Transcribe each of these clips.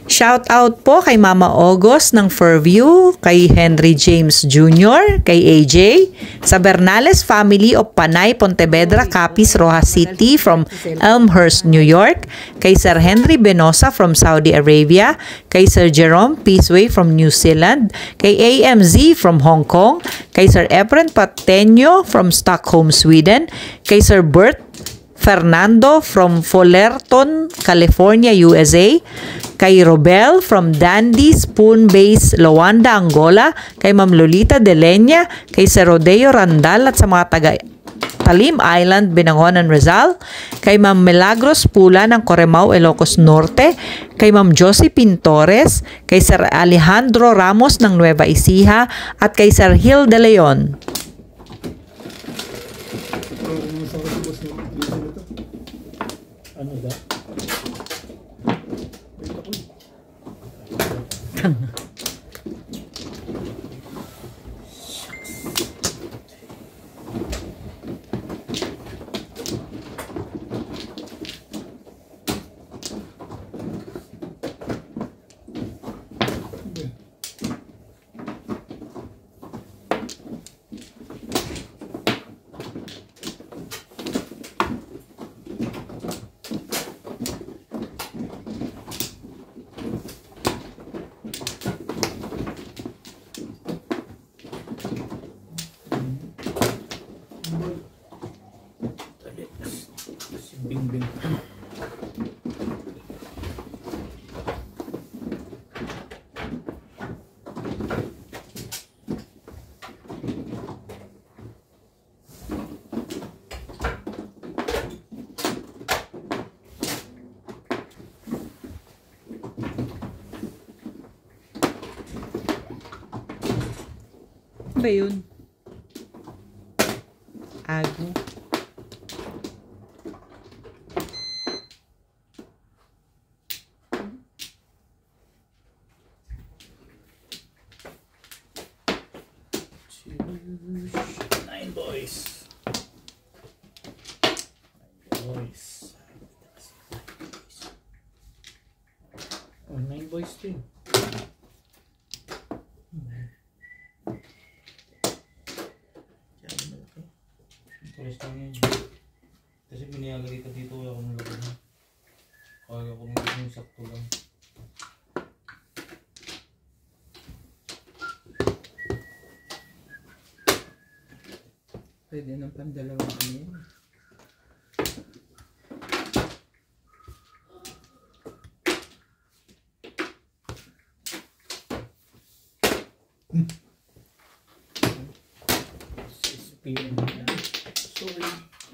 Shout out po kay Mama August ng Fairview, kay Henry James Jr., kay AJ, sa Bernales family of Panay, Pontevedra, Capiz, Rojas City from Elmhurst, New York, kay Sir Henry Benosa from Saudi Arabia, kay Sir Jerome Peaceway from New Zealand, kay AMZ from Hong Kong, kay Sir Efren Pateño from Stockholm, Sweden, kay Sir Bert Fernando from Fullerton, California, USA, kay Robel from Dandy Spoon Base, Luanda, Angola, kay Ma'am Lolita De Leña, kay Sir Rodeo Randal at sa mga taga Talim Island, Binangonan, Rizal, kay Ma'am Milagros Pula ng Coremao, Ilocos Norte, kay Ma'am Josie Pintores, kay Sir Alejandro Ramos ng Nueva Ecija, at kay Sir Gil De Leon. Ano ba? Bingbing. Ba yun? Ago. Nine boys. Oh, 9 boys din. Tulis lang yun. Kasi piniagalita dito ako ng laki na. Kaya ako ng sakto lang. Pwede ng pandalawang ano yun. Sorry.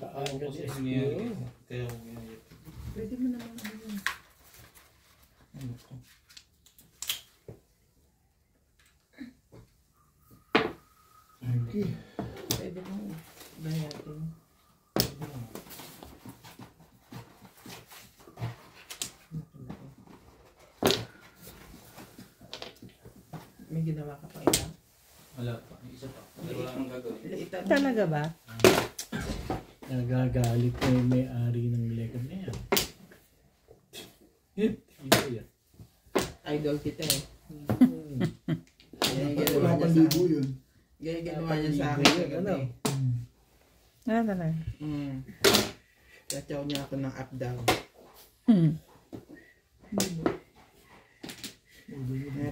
Ako kasi piniagalita. Kaya ako piniagalita. Pwede mo naman ano yun. Ano to? Okay. Pwede mo bayatin. May ginawa ka pa iba? Wala pa. Isa pa. Pero wala nang gagawin. Laitan mo. Talaga ba? Nagagalit na yung may-ari ng Lego na yan. Ito yan. Idol kita eh. Ganyan Wala pang libo yun. Ganyan ginawa niya sa akin kagabi. Ah, talaga. Tatyaw niya ako ng up down.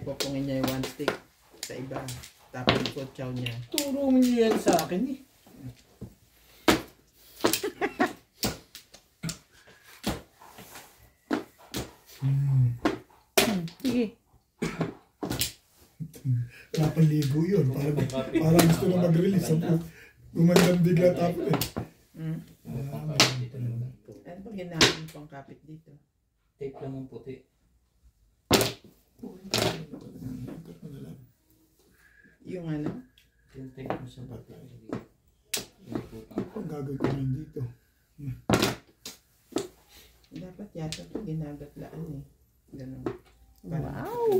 Popongin niya yung one stick sa iba. Tapos ko chow niya. Turo mo yan sa akin eh. Sige. Wala pang libo yun. Parang gusto na mag-release. Gumandang bigla tapos eh. Ano pag ginamit mo pang kapit dito? Tape lang ang puti. Yung ano? Yung tape mo sa bata. Ang gagawin ko rin dito. Dapat yata ito ginagatlaan eh. Ganun. Wow!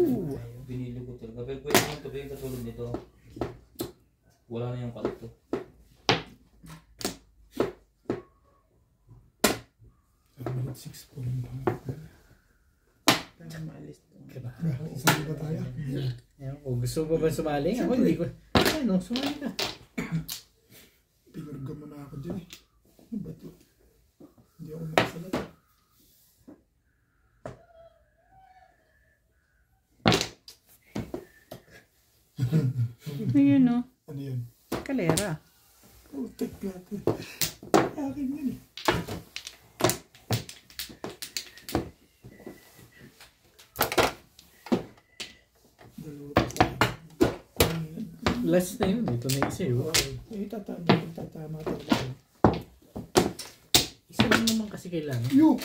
Binili ko talaga. Pero pwede naman ito yung katulad nito. Wala na yung kalito. Minute 6 po rin. Para maalis to. Ayan, kung gusto mo ba sumali? Ako hindi ko. Ano, sumali ka. Pinurga mo na ako dyan eh. Ano ba ito? Hindi ako nakasalat. Ayun, no? Ano yun? Kalera. Oh, take that. Akin yun eh. Dalawa pa sa Last na yun. Ito na isa yun. tatama talaga. Isa lang naman kasi kailangan. Yup!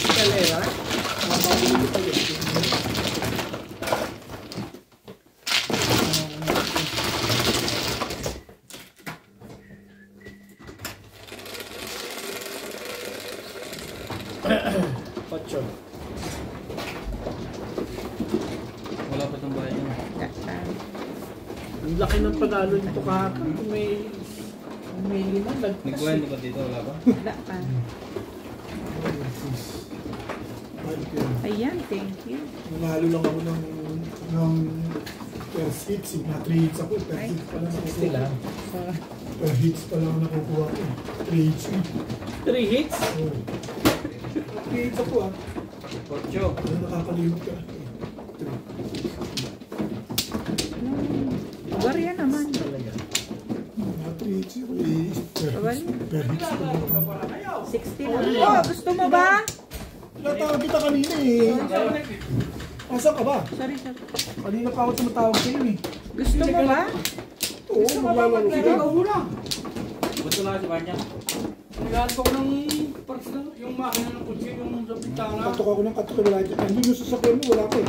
Kalera. Mababili pa yun. Pacho. Wala pa itong bahay niya. Ang laki ng panalo nito kahapon. Kung may lima, lagpas. Nagkuhan ba dito? Wala pa? Wala pa. Balik yun. Ayan, thank you. Nanalo lang ako ng first hits. Na 3 hits ako. Per hits pa lang nakukuha. Sila. Per hits pa lang nakukuha ko. 3 hits. 3 hits? Oh. 3 hits ako ah. Ocho. Ano nakakalimot ka? Barya naman. Talaga. Mga 3 hits ako. Per hits pa lang. 60 lang. Oh, gusto mo ba? Tinatawag kita kanina eh. Nasaan ka ba? Sorry, sorry. Kanina pa ako tumatawag sa'yo eh. Gusto mo ba? Oo, maglalaro sila. Gusto na si Banya. Naghanap ako ng parts ng yung makina ng kutsi, yung sa bintana. Katok ako ng katok. Wala dyan. Andun yung sasakyan mo, wala pa eh.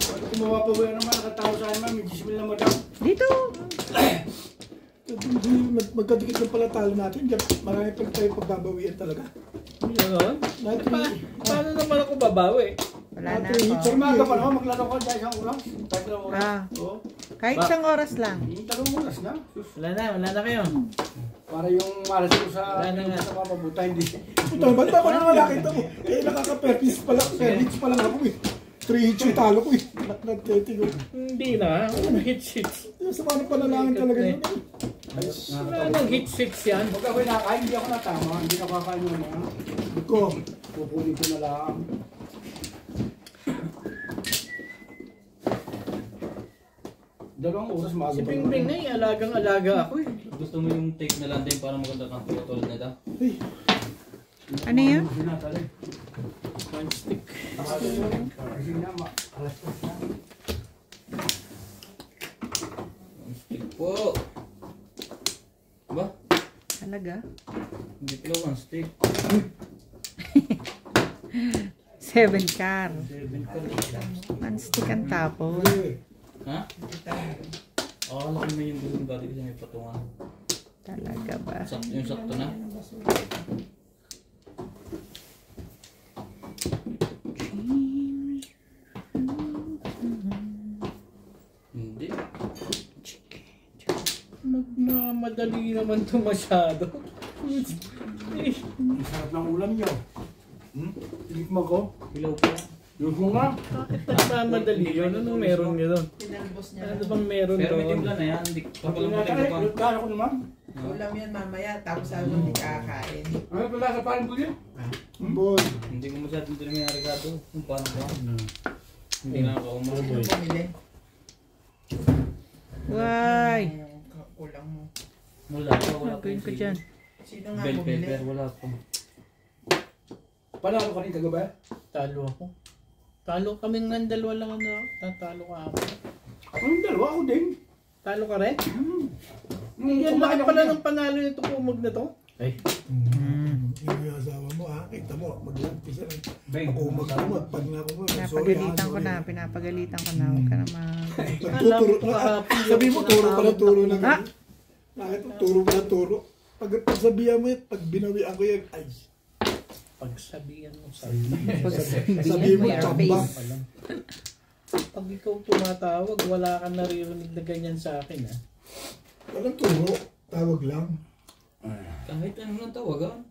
Ano kung mapapawi naman, nakatawa sa akin, may 10,000 na madam. Dito. Magkadikit na pala talo natin. Diyan, marami pa tayo pagbabawian talaga. Yun. Lahat Paano naman ako babawi? Wala na hits ako. ako. Umaga pa naman, maglaro ko dahil isang oras. Kahit ilang oras. Ah. Oo. Kahit isang oras lang. Yung 3 oras na. Sus. Wala na kayo. Para yung malas ko sa Wala na nga. sa mga pabuta, hindi. Ito, ba't ba ako na nakakita mo? Eh, nakaka-per-hits pa lang ako eh. 3 hits yung talo ko eh. Nag-30 ko. Hindi na. Walang hits. Sa mga panalangin talaga yun eh. Wala nang hits yan. Pag ako'y nakain, hindi ako natama. Hindi nakakain yung mga. Iko, Pupunin ko na lang. Dalawang oras maaga Si pa Bingbing na eh. Alagang-alaga ako eh. Gusto mo yung take na lang din para maganda kang kuya tulad nito? ay, Ano yun? Sinatali. One stick. Kasi nga, alas pa na. Stick po. Ba? Talaga? Hindi pala one stick. 7 car. One stick ang tapos. eh. Ha? Laki mo yung gulong dati kasi may patungan. Talaga ba? Sakto yung sakto na. Hindi. Madali naman ito masyado. Ang sarap ng ulam nyo. Tinikma ko. Hilaw pa. Yung ko nga. Bakit nagmamadali yun? Anong meron yun doon? Pinalbos niya. Ano bang meron Pero may doon? timpla na yan. Hindi kapag lang Pinatay, mo pa. gano'n ko naman. Ulam yan mamaya, tapos ano hindi kakain. Ano pala sa parang buli? Boy, Hindi ko masyadong din may arigado. Kung paano ba? Hindi na ako Ano umar. bumili? Why? Yung ulam mo. Wala pa. Wala pa Gagawin ko dyan. Sino nga Bell bumili? pepper. Wala pa. Panalo ka rin kagabi? Talo ako. Talo kami ng dalawa lang na. Tatalo ka ako. Anong dalawa? Ako din. Talo ka rin? Nung Yan kumain laki ako pala na. ng panalo nito kumag na to. Ay. yung asawa mo ha, kita mo, mag-lampisa lang. Bang. Ako mag-amot, pag na ako Pinapagalitan ko na. Pinapagalitan ko na. Huwag ka na mag... Nagtuturo na. Sabi mo, turo pala turo na. Ha? Bakit turo pala turo? Pag sabihan mo yan, pag binawian ko yan, ay, Pagsabihan mo sabi. sabihin mo, Your chamba. face. Pag ikaw tumatawag, wala kang naririnig na ganyan sa akin ha. Walang turo, tawag lang. Kahit ano nang tawagan.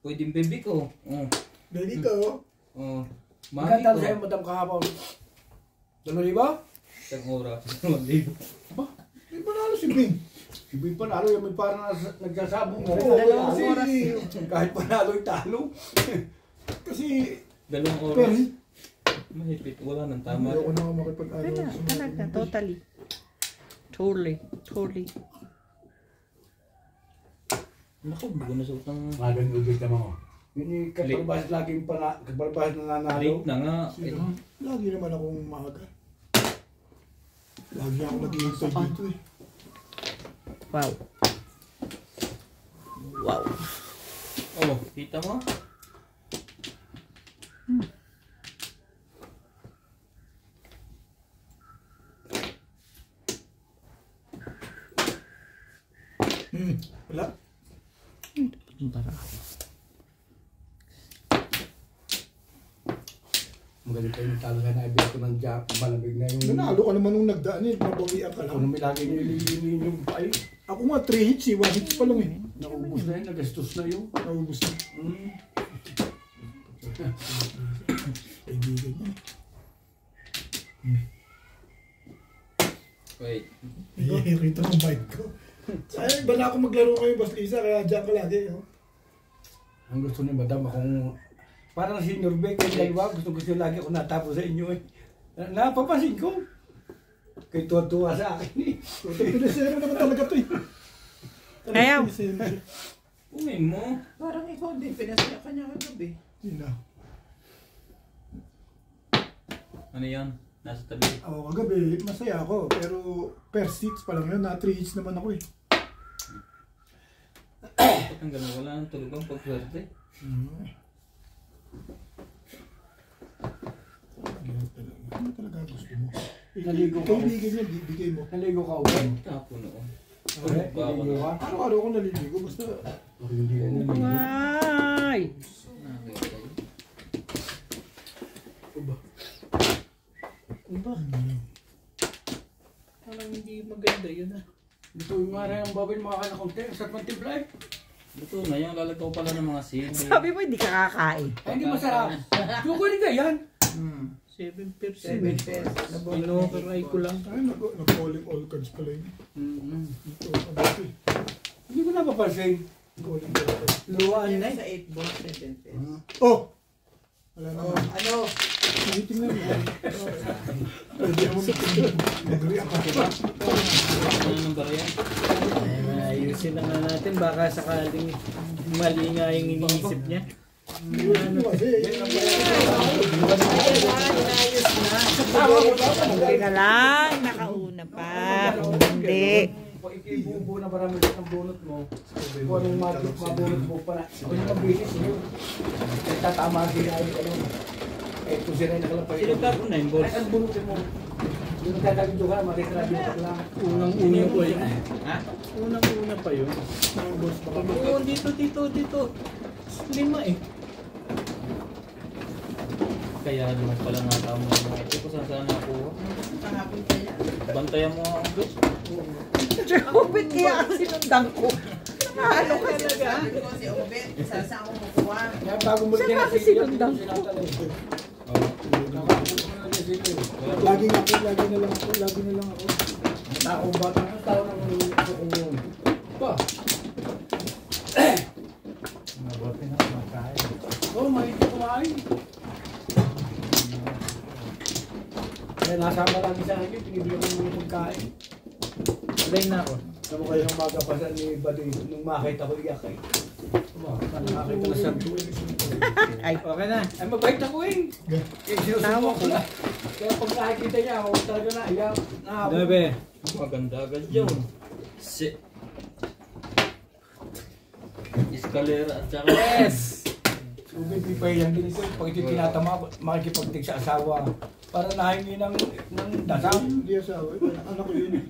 Pwedeng baby ko. Oh. Baby ko. Oh. Mami Magkano ko. sa'yo, madam, kahapon? 2,000? Isang oras. 1,000. Ba? May panalo si Bing. Si Bing panalo, yung may parang nagsasabong mo. Oo, Dalawang kasi- oras. Kahit panalo, talo. Kasi, 2 oras. pero, Mahipit. Wala nang tama. ayoko na ako makipag-ano. Talaga, totally. Totally. Naku, bago na suot ng Magang ubig naman ko. Yun yung kapalabas laging kapalabas na nanalo. late na nga. Sino? Lagi naman akong maaga. Lagi ako nag-iintay dito eh. Wow. Oh, kita mo? Wala. Magaling tayo yung talaga na ibig ko ng jack. Malamig na yung... Nanalo ka naman nung nagdaan eh. Mabawian ka Ako lang. naman lagi nililinin yung pay. Ako nga 3 hits eh. 1 hits pa lang eh. Naubos na yun, nagastos na yun. Naubos na. Kaibigan niya. Wait. Nakikita mo bike ko. Ay, bala ako maglaro kayo, Boss Lisa, kaya dyan ka lagi. Oh. Ang gusto ni madam akong... Parang senior Beck, yung dalawa, gusto lagi ako natapos sa inyo eh. Napapansin ko. Kay tuwa-tuwa sa akin eh. Pinisero naman talaga to eh. Ayaw. Pinisero siya. Uwin mo. Parang ikaw din, pinasaya ka niya kagabi. Yun na. Ano yan? Nasa tabi. Ako kagabi, masaya ako. Pero per seats pa lang yun. Na 3 hits naman ako eh. Ba't ang ganun? Wala nang tulog ang pagwerte. Ano talaga gusto mo? Naligo ka. Kaibigan niya, bibigay mo. Naligo ka ulan. Tapo noon. Okay, naligo ka. Araw-araw ko naliligo. Basta Hindi ka naligo. Ay! Nakakita. Iba. Parang hindi maganda yun ah. Ito yung nga rin ang babay mga kanakonte. Sa pantiblay. Ito na yan. Lalagaw pala ng mga sili. Sabi mo, hindi ka kakain. Ay, hindi masarap. Yung rin ka yan. 7%. 7 pesos. Inokaray ko lang. ay, nag-calling all cards pala yun. Ito, abati. Hindi ko napapansin. Calling all cards. Luwaan Yan na sa 8 balls, 7 pesos. Oh! Wala na. Oh, ano? Tinitingnan mo. Pwede mo mag-react ako ba? Ano ng barya? Ayusin na nga natin. Baka sakaling mali nga yung iniisip niya. Ano kasi? Hindi na lang, nakauna pa. Hindi. Pag ikibubo na marami sa bunot mo, kung anong mabunot mo pa na, kung yung mabilis mo, tatama din na yung ano. Eh, kung sila yung nakalapay. Sino ka po na yung boss? Ay, ang bunutin mo. Yung nagkakagito ka, makikrabi ka lang. Unang-una pa yun. Ha? Unang-una pa yun. Oo, dito. 5 eh. Kaya naman pala nga tama mo. Ito ko saan nakuha. Kahapon kaya. Bantayan mo ang boss. Jobit kaya ang sinundan ko. Ano ka Kasi sabi ko si Obet, saan ako kukuha? Kaya bago mo Siya kasi sinundan ko. Lagi na lang ako. Tao ba? Tao ng kukungon. Pa. Mabuti na kumakain. Oo, may kumain. Kaya nasama lagi sa akin, pinibigyan mo yung pagkain. Alay na ako. Ano kayo nung magapasan ni Badoy, nung makita ko iyak eh. Nakakita na sabi ko eh. Ay, Okay na. Ay, mabait ako eh. Kaya sinusumo ko na. Kaya pag nakikita niya ako, talaga na iyak. Gabi. Maganda agad yun. Si... Escalera at saka... Yes! So, baby pa yan din ko. Pag ito tinatama, makikipagtig sa asawa. Para nahingi ng dasam. Hindi asawa. Anak ko yun.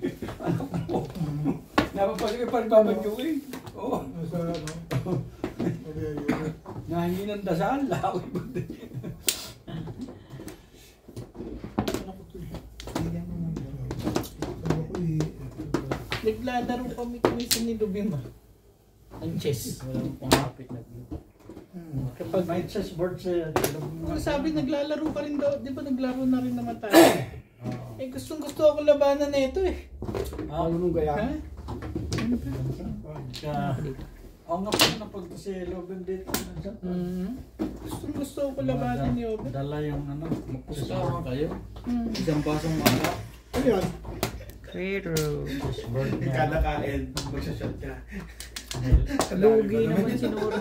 Napapasin ko pagbabadyo eh. Oo. Nasa ano. Okay, yun. Nahingi ng dasal. Laway ba din? Anak ko to eh. Anak ko eh. Naglalaro kami sa ni Lubim ah. Ang chess. Walang pangapit na blue. Pag Kahit sa sports sabi naglalaro ka rin daw, di ba naglaro na rin naman tayo? Eh gustong gusto ako labanan na ito eh. nung gaya. Ha? Oo nga po na pag si Logan dito. Gustong gusto ako labanan ni Obet. Dala yung ano, Magpustahan kayo. Mm. Isang basong maka. Ano yan? Pero, Kada kain, magsashot ka. Lugi naman si Nor.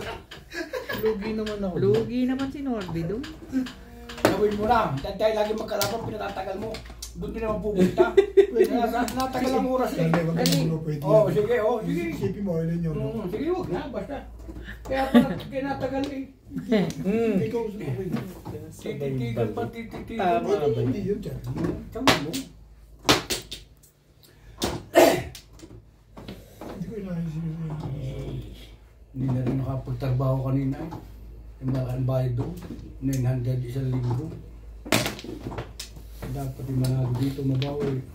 Lugi naman ako. lugi naman si Norby doon. gawin mo lang. Dahil lagi magkalaban, pinatatagal mo. Doon din naman pupunta. Natagal ang oras eh. Dali, wag ka magulo, pwede Oo, yan. sige, oo, sige. Isipin mo, alin yun. no? Sige, huwag na, basta. Kaya pala, kinatagal eh. Ikaw, okay. Tititigan pa, tititigan Tama. pa. Pwede, hindi yun dyan. Tama mo. Hindi ko inaayos yun. Hindi na rin nakapagtrabaho kanina eh. Ang bayad doon, 900 isang linggo. Dapat yung manalo dito mabawi.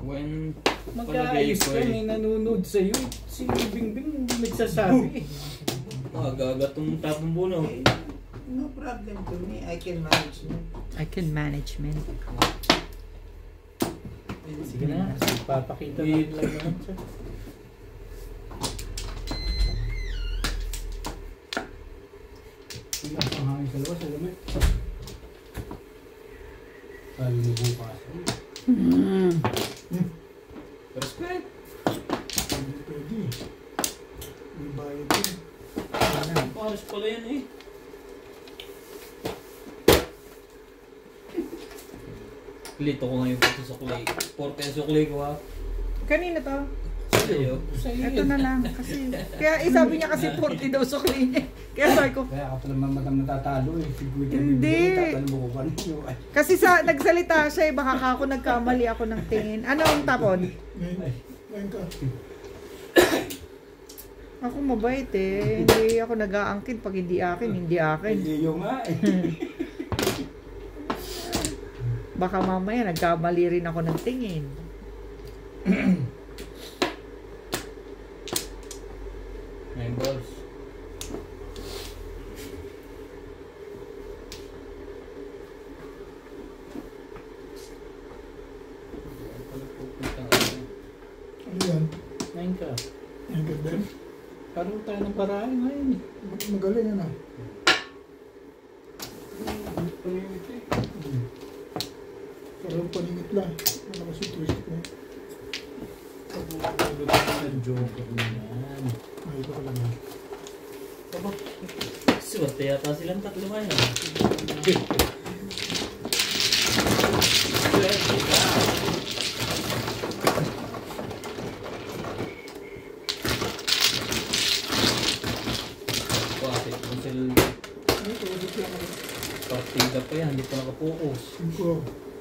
When Mag-aayos ka, may nanonood sa'yo. Si Bingbing nagsasabi. Aga-aga itong tapong buno. No problem to me. I can manage it. I can management. Sige na, papakita lang naman siya. Hindi ang panghangin sa labas, alam mo eh. Sabi mo bukas. Respect. Hindi pwede. May bayad yun. Pares pala yan eh. Lito ko ngayon pati sa kulay. 4 peso kulay ko ha. Kanina to. Sa'yo. Ito na lang. Kasi, kaya sabi niya kasi 40 daw sukli niya. Kaya sabi ko, Kaya ka pala madam natatalo eh. Hindi. Tatanong mo ko pa rin. kasi nagsalita siya eh, baka ako nagkamali ako ng tingin. Ano ang tapon? Ngayon ka. Ako mabait eh. Hindi ako nag-aangkin pag hindi akin, hindi akin. Hindi yung nga eh. Baka mamaya nagkamali rin ako ng tingin. Ngayon balls. Ano yan? 9 ka. Ngayon ka din? Karoon tayo ng paraan ngayon eh. Magaling yan ah. Parang paningit lang. Wala kasi twist ko. Joker naman. Ay, ito ka lang yan. Swerte yata silang tatlo ngayon. Swerte ka. Bakit kung sila partida pa yan, hindi pa nakapokus. 5.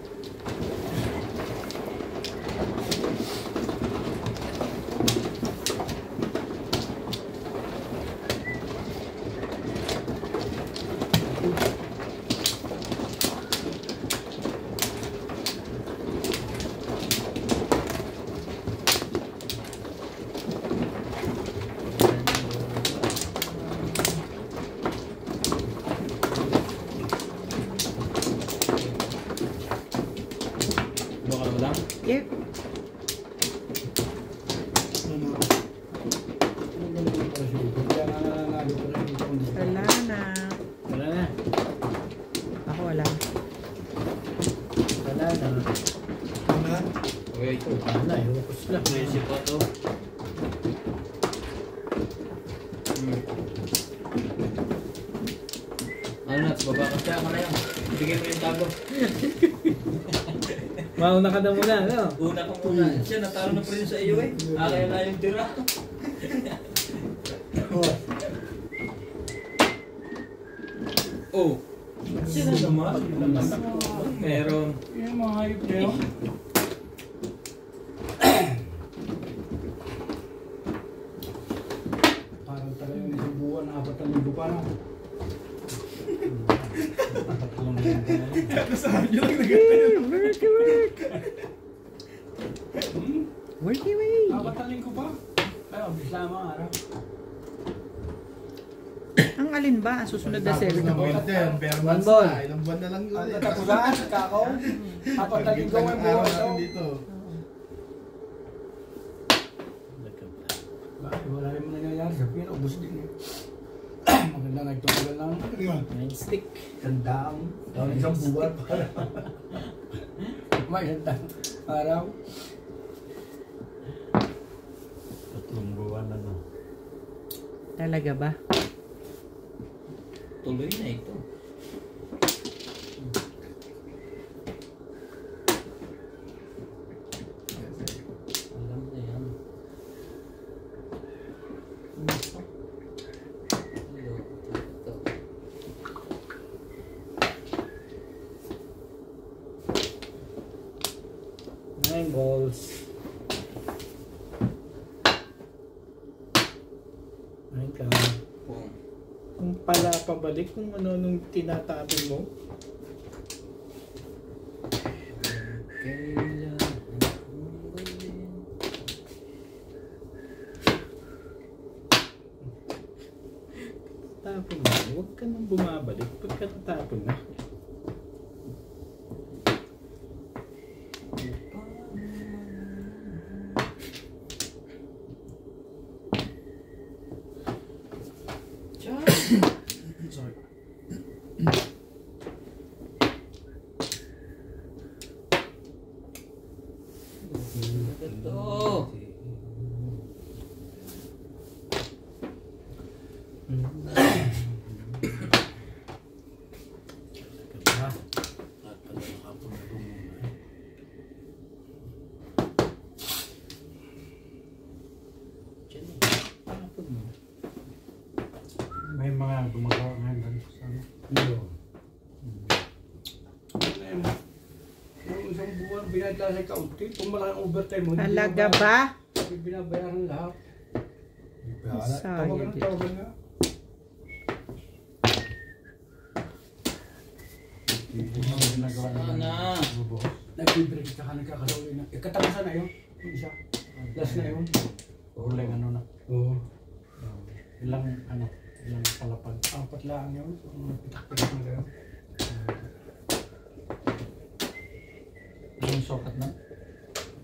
Baka na lang. Yeah. Wala na. Wala na. Ako wala. Wala na. Okay, ito. Wala na. Iwakos lang. Naisip pa to. Ano na, baba ka siya, na yan. Bigay mo yung tago. Mauna ka na muna, no? Una ka muna. Siya, natalo na pa rin sa iyo eh. Akaya na yung tira. Oh. Siya na naman. Meron. Yung mga hayop kayo. Parang talaga yung isang buwan, 4,000 pa na. 3,000 pa na yun. Nasahan nyo lang nagkatayo. Worky way. Nakataling ko pa. Ay, mabilis lang mga araw. Ang alin ba? Ang susunod na Tapos set. ng winter, bare months One ball. na. Ilang buwan na lang yun. Ang katapusan, kakao. Apat na linggo ang araw buwan natin ito. dito. Bakit wala rin mo nangyayari sa pira, ubos din eh. Maganda nga ito, maganda lang. Ano yun? Stick. Gandang. Isang buwan pa. May gandang araw. Tatlong buwan na no. Talaga ba? Tuloy na ito. Alam na yan. Nine balls. Nine ka. Kung pala pabalik kung ano nung tinatabi mo. Tapon na. Huwag ka nang bumabalik pagka tatapon na. Sorry. Ito. May mga gumagawa ngayon ganito sa ano. Yung isang buwan, binadla sa kaunti. Kung malaking overtime mo, Talaga ba? binabayaran lahat. Sayang. Tawagan nga. Sana. Nag-break ka ka nagkakasawin na. Katapusan na yun. Yung isa. Last na yun. Huling ano na. Oo. Ilang palapag. Apat lang yun. Pitak-pitak na kayo. Yung sokat na.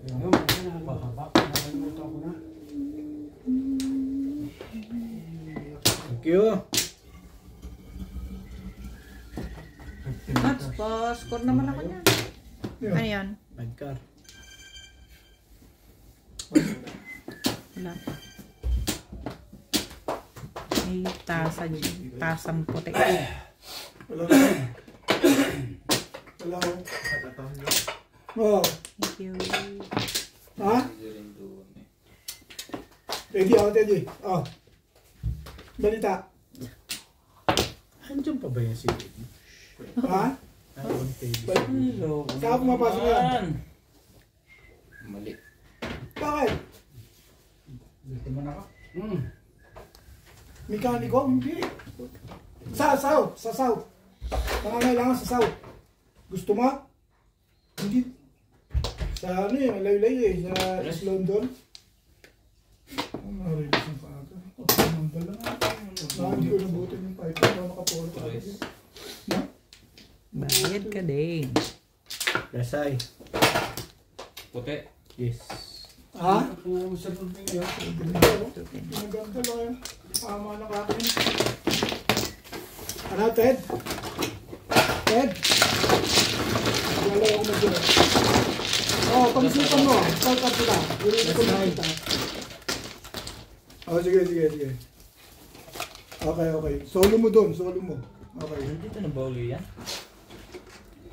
Ayun, kasi na. Mahaba. Nakalimutan ko na. Thank you. Mats, pa-score naman ako niyan. Ano yan? Nagkar. Wala pa. May tasang puti. Wala ko. Wala ko. Oh, Thank you. ha? Ready ako, ready. Oh. Balita. Andiyan pa ba yung CD? Ha? On page. Hello. Saan pumapasok yan? Mali. Bakit? Dito mo na ka. Mekaniko? Hindi. Sa South. Nangangailangan sa South. Gusto mo? Hindi. Sa ano eh, malayo-layo eh. Sa East London. Narinig ang paaga. Nambal lang ako. Hindi ko nabutin yung pipe. Hindi ako nakapolo pa. Bayad ka din. Dasay. Puti. Yes. Ha? Kung sa tubig ngayon. Pinaganda lang yan. Tama na kakin. Ano, Ted? Ted? Wala ako mag-gula. Oh, pag-isipan mo. Start up sila. Gulito ko na kita. Oh, sige. Okay. Solo mo doon, solo mo. Okay. Dito na ba uli yan?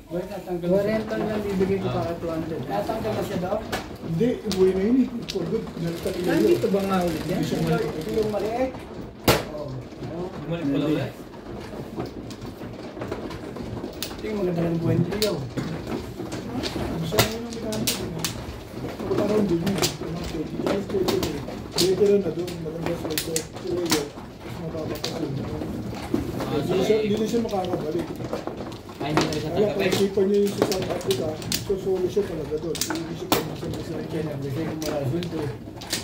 Wait, natanggal na siya. Rental lang bibigay ko para 200. Natanggal na siya daw. Hindi, ibuwi na yun eh. For good. Nalitan nila yun. Nandito ba nga ulit yan? Ito yung maliit. Bumalik pala ulit. Ito yung maganda ng buwan niyo. Gusto mo yung mekaniko din eh. Pagkakaroon din yun. Dito na doon. Maganda sa ito. Tuloy yun. Mas mababa pa rin. Hindi siya makakabalik. Ay, hindi na sa Kaya kung tagapin. isipan niyo yung sa South Africa, susolo siya talaga doon. Hindi siya kung sa Kaya nagbigay ko marasun to.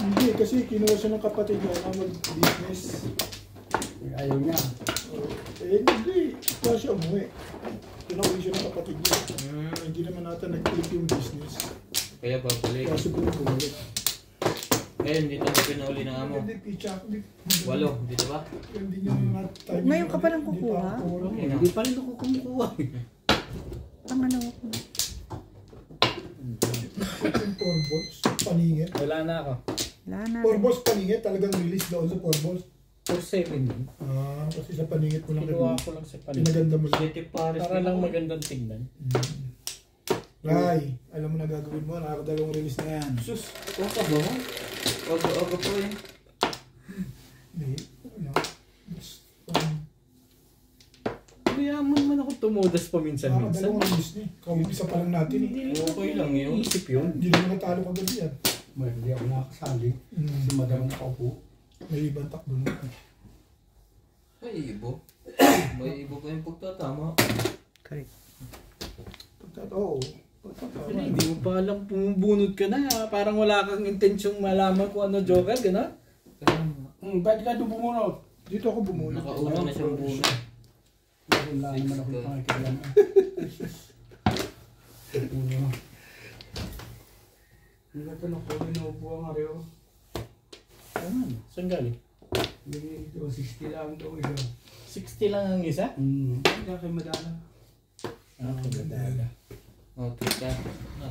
Hindi, kasi kinuha siya ng kapatid niya na mag-business. Ayaw niya. Hindi. Kaya siya umuwi. Tinawin siya ng kapatid niya. Hindi naman natin nag-click yung business. Kaya babalik. Kaya siguro bumalik. Ngayon, dito na pinauli ng amo. Hindi, picha. 8, dito ba? Hindi niya na time. Ngayon ka pa lang kukuha? Hindi pa rin ako kumukuha. Pangalawa ko. Yung Porballs, paningit. Wala na ako. Wala na. Porballs, paningit. Talagang release doon sa Porballs. 4-7 yun. Kasi sa paningit mo lang. Kinuha ko lang sa paligid. Pinaganda mo lang. City Paris. Para lang magandang tignan. Ray, alam mo na gagawin mo. Nakakadalawang release na yan. Sus, ito ka ba mo? Oga po eh. Hindi. Ano? Kaya man ako tumudas paminsan-minsan. Nakakadalawang release na eh. Kaumpisa pa lang natin eh. Okay lang yun. Isip yun. Hindi naman natalo kagabi yan. Hindi ako nakasali. Si madam nakaupo. May ibang takbo na. May ibo. May ibo pa yung pagtatama. Correct. Oo. Hindi mo pa alam pumubunod ka na. Parang wala kang intensyong malaman kung ano joker, gano'n? Ba't ka doon bumunod? Dito ako bumunod. Nakauna na siyang buno. Wala naman ako pakikilan. Puno. Hindi ka tanong ko, inuupo ang ariyo. Saan galing? Ito, 60 lang ito. 60 lang ang isa? Hindi kay Madala. Madala. O, tita.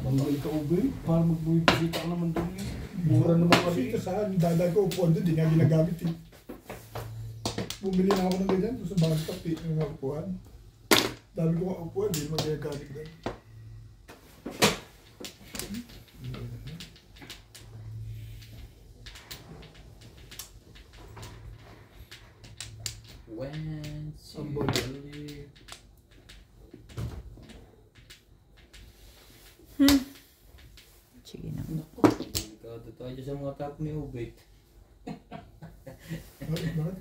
Bumili ka ube, para magbubisita ka naman doon eh. Mura naman kasi ito sa dadag ko upuan doon. Di nga ginagamit eh. Bumili na ako ng ganyan. Doon sa bagtap eh. Yung upuan. Dami ko nga upuan. Di naman ginagamit doon. When Somebody. Sige na. Ikaw tayo sa mga tap ni Ubit. Bakit naman?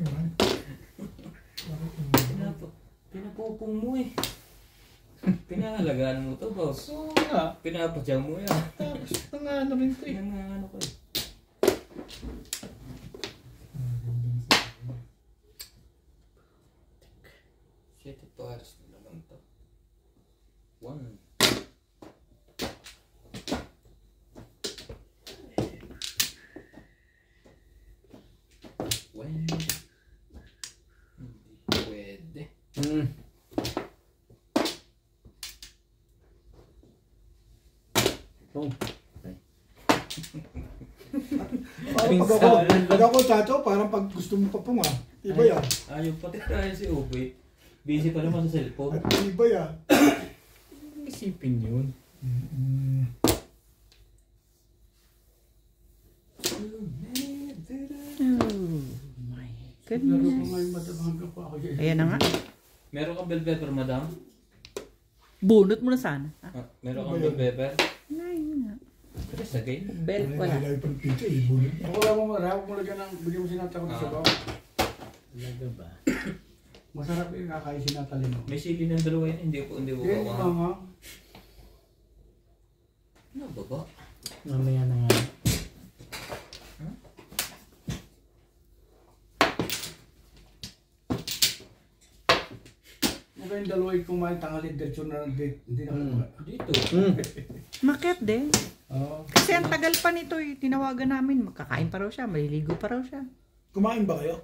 Bakit naman? Pinapupong mo eh. Pinahalagaan mo to, boss. Oo nga. Pinapadyang mo yan. Tapos na ano rin ito eh. Yan nga ano ko eh. City Paris na naman to. 1. When? Hindi pwede. Pag ako tato, parang pag gusto mo pa punga. Iba yan. Ayaw pati tayo si Ubit. Busy pa naman sa cellphone. At iba yan. Isipin yun. Oh my goodness. Ayan na nga. Meron kang bell pepper, madam? Bunot mo na sana. Meron kang bell pepper? Ayun nga. Pero sa game. Belt wala. Ay, pa ng pizza eh. Bunot. Ako wala mo marahok mo lagyan ng bigyan mo sinata ko sa baw. Talaga ba? Masarap yung kakain sinatalin mo. May sili ng dalawa yun, hindi ko Hindi gawa. ba nga? Ano ba ba? Mamaya na nga. Mga yung dalawa yung kumain tangalit diretsyo na date. Hindi na Dito. Makit din. Oo. Kasi ang tagal pa nito eh. Tinawagan namin. Makakain pa raw siya. Maliligo pa raw siya. Kumain ba kayo?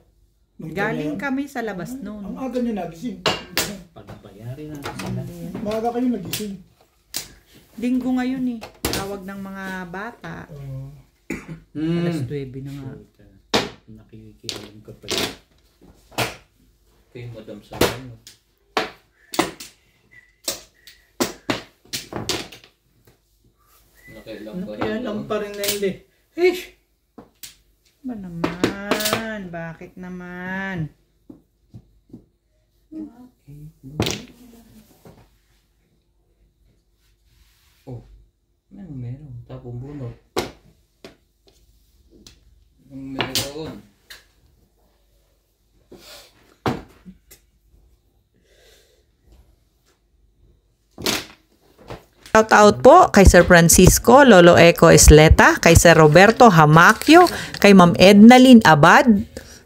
Nung Galing time na kami sa labas yan? Ang noon. aga niya nagising. Pagbayari na sila. Maaga kayo nagising. Linggo ngayon eh. Tawag ng mga bata. Alas 9 na nga. Nakikialam ka pa. Kay madam sa ano. Nakialam pa rin na hindi. Hish! Ba naman? Bakit naman? Oh. Meron. Tapong bunot. Meron. Shout out po kay Sir Francisco Lolo Eco Esleta, kay Sir Roberto Hamakyo, kay Ma'am Ednalyn Abad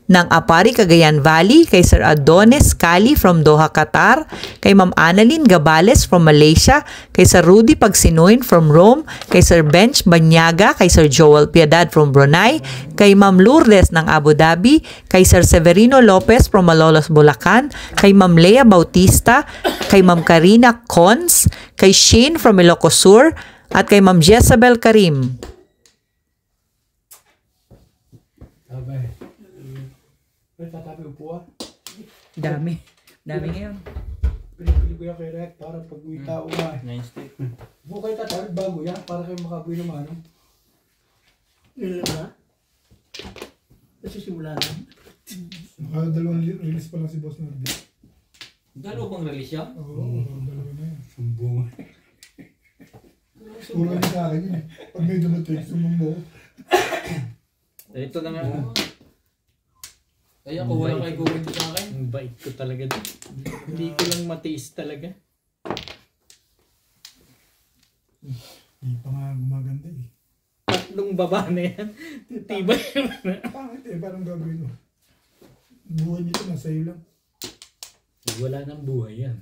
ng Apari, Cagayan Valley, kay Sir Adonis Kali from Doha, Qatar, kay Ma'am Annalyn Gabales from Malaysia, kay Sir Rudy Pagsinoin from Rome, kay Sir Bench Banyaga, kay Sir Joel Piedad from Brunei, kay Ma'am Lourdes ng Abu Dhabi, kay Sir Severino Lopez from Malolos, Bulacan, kay Ma'am Lea Bautista, kay Ma'am Karina Cons, kay Shane from Ilocos Sur, at kay Ma'am Jezabel Karim. Abay. Tatabi upo ah. Dami ngayon. Pinipili ko yan kay Rek para pag may tao nga. 9 stick. Huwag kayo tatabi bago yan para kayo makabuhi ng ano. Ilan na? Kasi simula na. Dalawang release pa lang si Boss Norby. Dalawang release siya? Oo, dalawa na yan. Sumbong. Puro niya sa akin yun. Pag may dumating, sumumbo. Ito na nga. Ay ako, wala kayo kuwento sa akin. Ang bait ko talaga. Hindi ko lang matiis talaga. Hindi pa nga gumaganda eh. Tatlong baba na yan. Tibay. Pangit eh, parang gagawin mo. Buhay nito, nasa iyo lang. Wala nang buhay yan.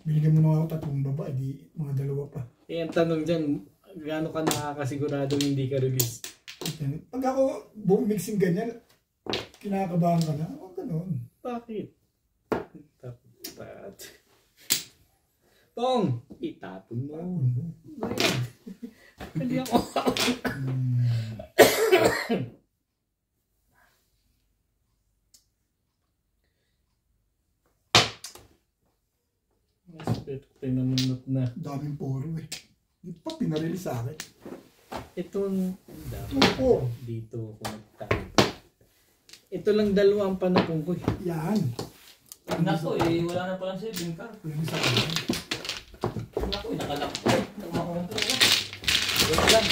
Binigyan mo na ako tatlong baba, di mga dalawa pa. Eh, ang tanong dyan, gaano ka nakakasigurado hindi ka release? Pag ako mixing ganyan, kinakabahan ka na. O, ganun. Bakit? Tapat. Pong! Itapon mo. Bayan. Hindi ako. Mas pinamunot na. Daming poro eh. Di pa pinarelease sa akin. Itong Opo. dito ako nagtayo. Ito lang dalawa ang panapong ko. Yan. Nako eh, wala na palang saving car. Release sa akin. Nako eh, nakalak ko. Nakakontrol ko. Wala lang.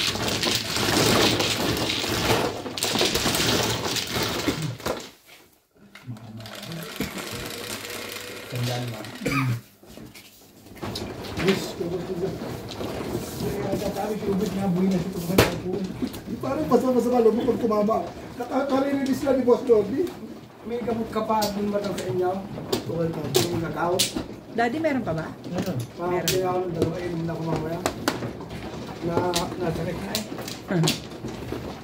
Tandaan mo. Yes, kubos ko dyan. Kaya si Ubit nga buhay na siya kung saan ako. Parang basa-basa malo mo pag tumama. Nakaka-release lang ni Boss Lobby. May gamot ka pa din ba sa inyo? Okay ka, yung nag-out. Daddy, meron pa ba? Ano? Parang kaya ako ng dalawa, inom na ako mamaya. Nasakit na eh.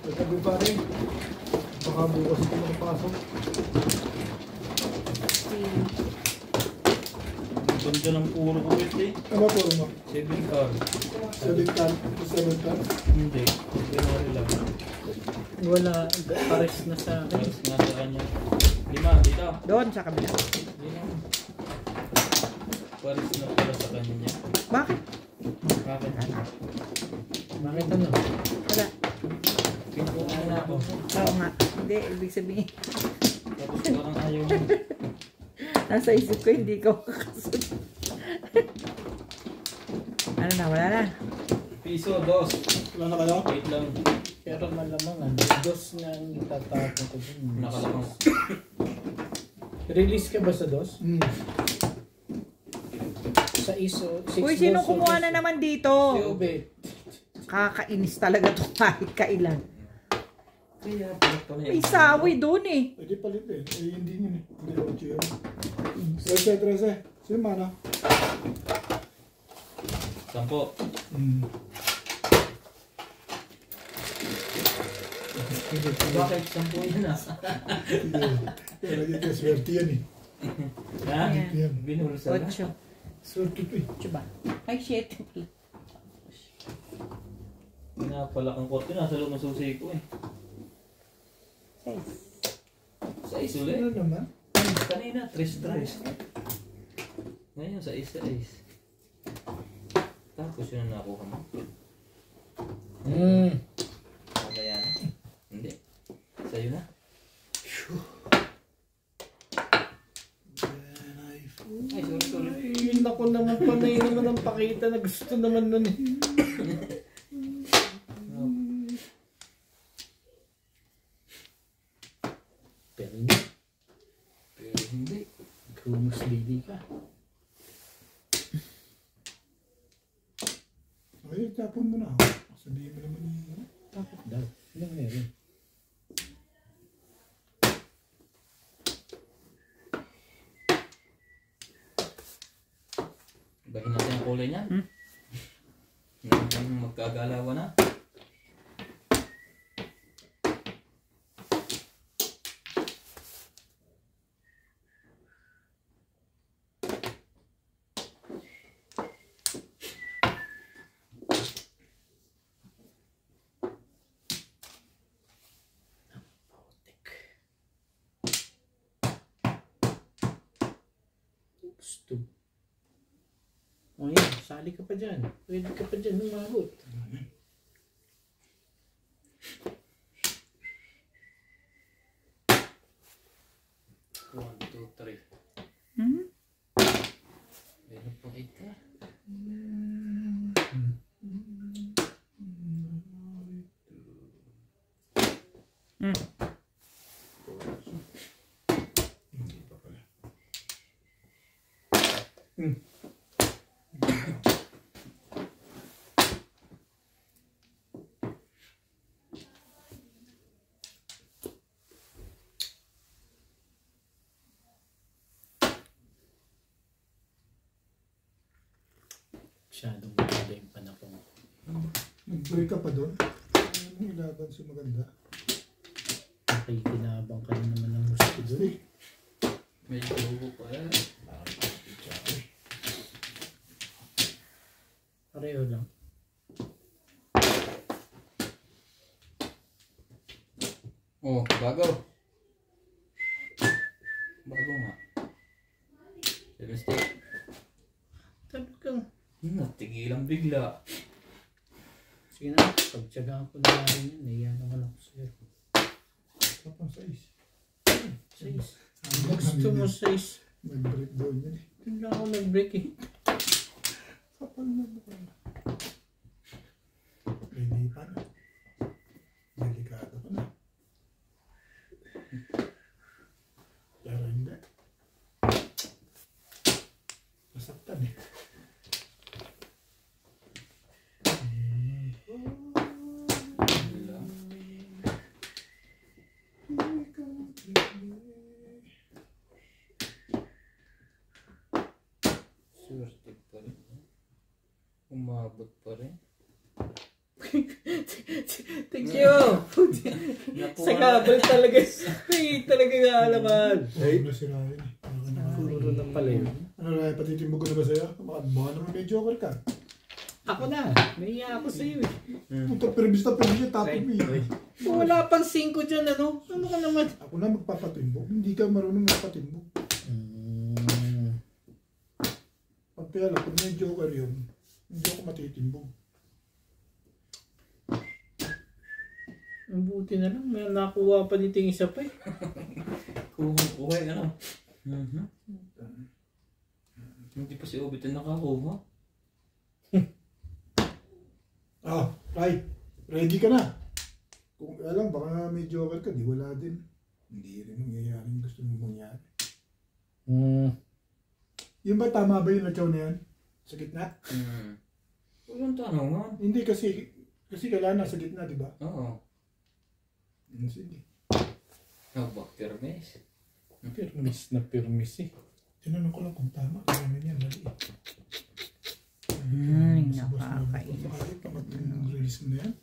Tatabi pa rin. Baka bukas ito makapasok. Ganda ng puro ko eh. Ano po mo? Saving car. 7 tons? Hindi. January lang. Wala. Pares na sa akin. Tapos nga sa kanya. 5, dito. Doon sa kabila. Dito. Paris na pala sa kanya niya. Bakit? Bakit? Bakit ano? Wala. Pinuha na ako. Oo nga. Hindi, ibig sabihin. Tapos parang ayaw mo. Nasa isip ko, hindi ko makasunod. Ano na, wala na. Piso, 2. Wala na kayo? Wait lang. Pero malamang ano. Dos nga ang itatapon ko dun. Nakalakang. Release ka ba sa dos? Sa iso. Uy, sino kumuha na naman dito? Si Ubet. Kakainis talaga to kahit kailan. Kaya palit pa na May sawi doon eh. Pwede palit eh. Eh, hindi yun eh. Hindi ako chiyo. 13. Sino mana? 10. Bakit 10 yun ah? Pero dito, swerte yan eh. Ha? Ayan. Binulsa na. 8. Swerte ito eh. 8 ba? Ay, 7 pala. Pinapalakang ko. Ito nasa loob ng susi ko eh. 6. 6 ulit. Ano naman? Kanina, 3. Ngayon, 6. Tapos yun ang nakuha mo. Mamaya na. Hindi. Sa'yo na. Ay, sorry. Yun ako naman panay naman ang pakita na gusto naman nun eh. Pero hindi. Pero hindi. Krumus lady ka. Hindi, tapon mo na. Sabihin mo naman yun. Bakit daw? Anong meron? Ibahin natin ang kulay niya. Magkagalawa na. Gusto. O yan, sali ka pa dyan. Pwede ka pa dyan umabot. One, two, three. Meron po ito. Hindi pa pala. Masyadong maganda yung panahon. Nag-break ka pa doon? Ano yung laban sa maganda? Nakikinabang ka rin naman ng gusto doon. Stay. May tubo pa yan. Pareho lang. Oh, bago. Bago nga. Mistake. Talagang. Natigilan bigla. Sige na, pagtsagaan ko na rin yan. Naiyan naman ako sa'yo. Tapang size. Size. Gusto mo size. Nag-break doon yun eh. Doon lang ako nag-break eh. Kapal na ba? Ready pa na. Delikado pa na. Pero hindi. Masaktan eh. Swerte pa rin. Umabot pa rin. Thank you! Sa kabel talaga. Ay, talaga kaalaman. Ay, na si Ryan eh. Puro na pala yun. Ano Ryan, patitimbog ko na ba sa'yo? Baka naman may joker ka. Ako na. Naiya ako sa'yo eh. Puta, permis na tapos mo eh. Wala pang 5 dyan ano. Ano ka naman? Ako na magpapatimbog. Hindi ka marunong magpatimbog. Pag kaya lang, pag may joker yun, hindi ako matitimbog. Ang buti na lang. May nakuha pa dito yung isa pa eh. Kuha ano? Hindi pa si Obit na nakakuha. Ah, Ray, ready ka na. Kung alam, baka may joker ka, di wala din. Hindi rin mangyayari yung gusto mong mangyari. Yung ba tama ba yung natsaw na yan? Sa gitna? Walang tanongan. Hindi kasi kailangan nasa gitna, di ba? Oo. Sige. Habak permis. Permis na permis eh. Tinanong ko lang kung tama. Kaya yan, mali eh. Ay, Sa boss mo, nakakainis. kapag release mo na yan.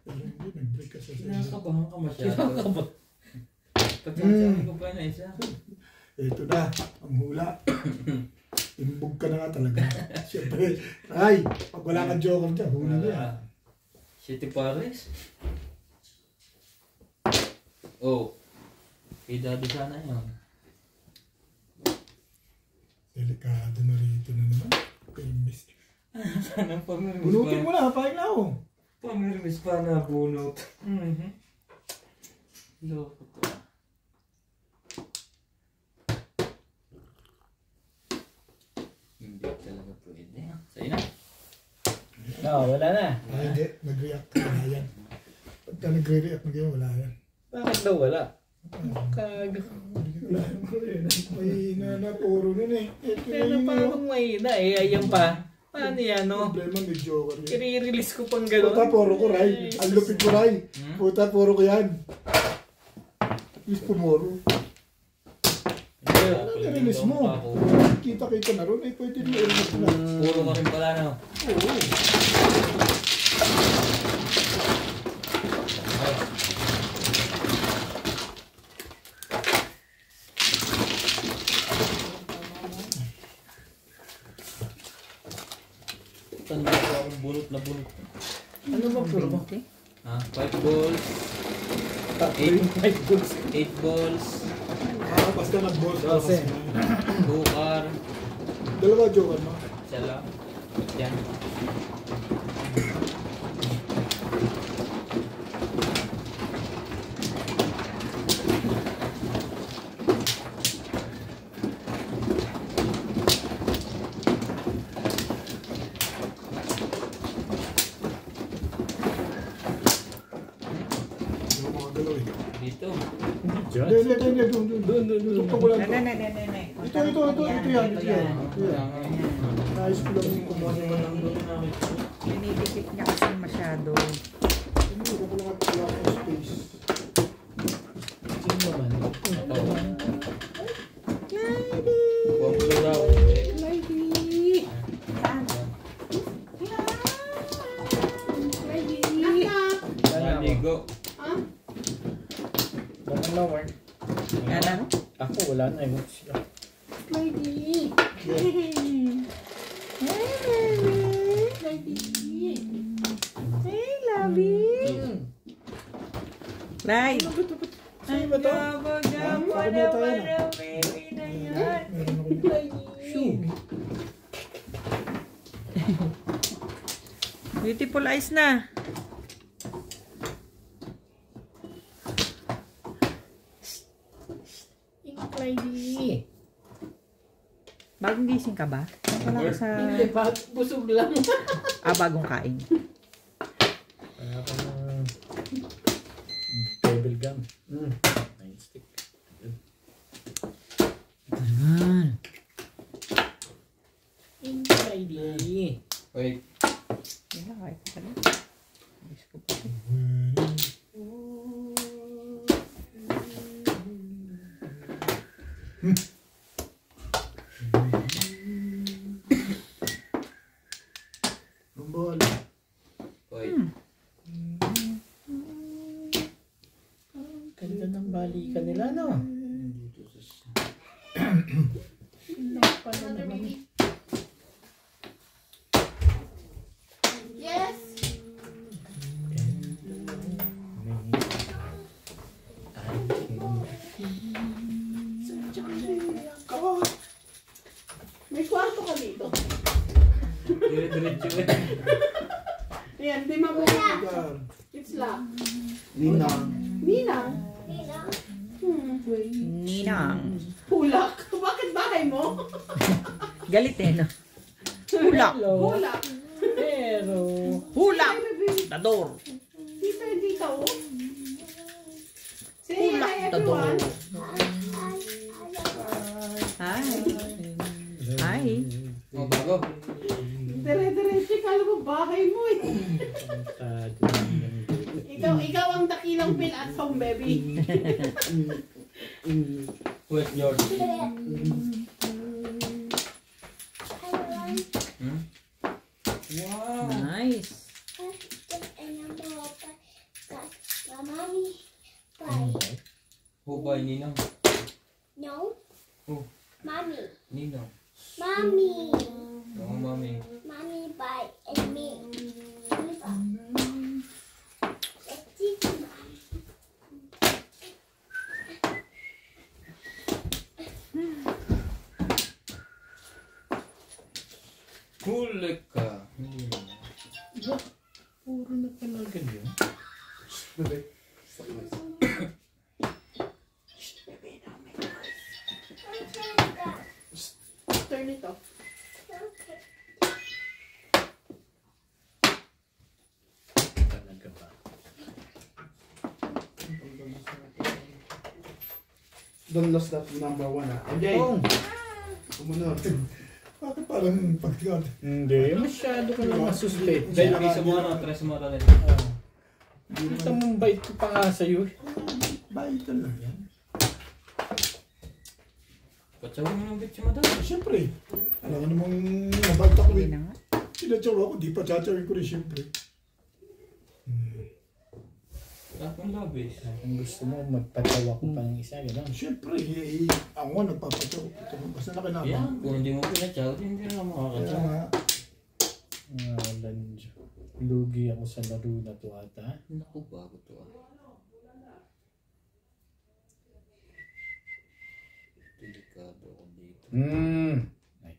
Pero hindi, nag-break ka sa Kinakabahan ka masyado. Pagsasabi ko pa na isa. Ito na, ang hula. Timbog ka na nga talaga. Siyempre, ay, pag wala kang joker dyan, hula na yan. City Paris. Oh. Kay Daddy sana yun. Delikado na rito na naman. Permis. Sana pamirmis Bunutin mo pa. na, pahin na ako. Pamirmis pa na bunot. Loko to. Hindi talaga pwede. Sa'yo na. No, wala na. Ay, hindi. Nag-react. Wala yan. Pagka nagre-react na ganyan, wala yan. Bakit daw wala? Ah, Kag... hindi ka Wala naman ko rin. Mahina na puro nun eh. Ito Pero yung parang mahina eh. Ayan pa. Paano yan, no? problema ni Joker yun. I-release ko pang Puta, gano'n. puro ko, Ray. Ang lupit ko, Ray. Puta, puro ko yan. Please, pumuro. Ano i-release mo? Kita-kita na ron. Eh, pwede nyo i-release na. Puro ka rin pala, no? Oo. Tanda ko akong bunot na bunot. Ano ba puro mo? Ha? 5 balls. 5 goods. 8 balls. Basta nag-boss. Dose. 2 car. Dalawa, Joker, no? Isa lang. Yan. Yung mga galaw eh. Dito. Hindi. Doon. Tutok ko lang to. Ne. Ito yan. Nais ko lang yung kumuha naman ng doon. Pinipikit niya kasi masyado. Hindi ko lang ang space. Sino naman? Ito. Huwag ko daw. Naligo. Bakit na, Warren? Ano? Ako, wala na. Ewan ko sila. Hey, Labi. Lai. Sino ba to? Gabo naman ang baby na yan. Beautiful eyes na. Lady. Bagong gising ka ba? Wala ka sa... Hindi, busog lang. bagong kain. Kaya ako ng table gum. Nine stick. Ayan. Lady. Wait. Yan na, kahit pala. Diyos ko pa. Rumbol. Wait. Ganda ng balikan nila, no? Yes. May kwarto ka dito. Dire-diretso eh. Ayan, di mabuhay. It's locked. Ninang. Ninang. Ninang. Hulak. Bakit bahay mo? Galit eh, no? Hulak. Hulak. Pero, Hulak! Dador! Dito, dito. Say Hulak! hi Dador! everyone. Hi! Hi! Oh, bago. Dire-diretso, kala mo bahay mo eh. Ikaw ang dakilang Phil at home, baby. Wait, George. Wow. Nice! Hubay, Ninang. No. Oh, Mommy. Ninang. Mommy. Oo, mami. Mommy bye and me. Mommy bye. Let's see mommy. Huli ka. puro na pala ganyan. Turn it off. Talaga ba? don't lose that number 1 ha. Okay. Kumunod. Bakit parang pagtigat? Hindi, masyado ka naman masuspect. Dahil sa mga tres mo rin. Ito mong bait ko pa nga sa'yo. Baitan lang yan. Patsawin mo ng bitch mo daw. Siyempre. Alam mo namang mabait ako eh. Sinatsawa ko, di pa tsatsawin ko rin siyempre. Tapos labis. Kung gusto mo, magpatawa ko pa ng isa, gano'n. Siyempre, ako nga nagpapatsaw. Ito mo, basta nakinama. Yan, kung hindi mo pinatsaw, hindi na makakatsaw. Kaya nga, Lanjo. Lugi ako sa laro na to ata. Naku, bago to ah. Delikado ako dito. Ay.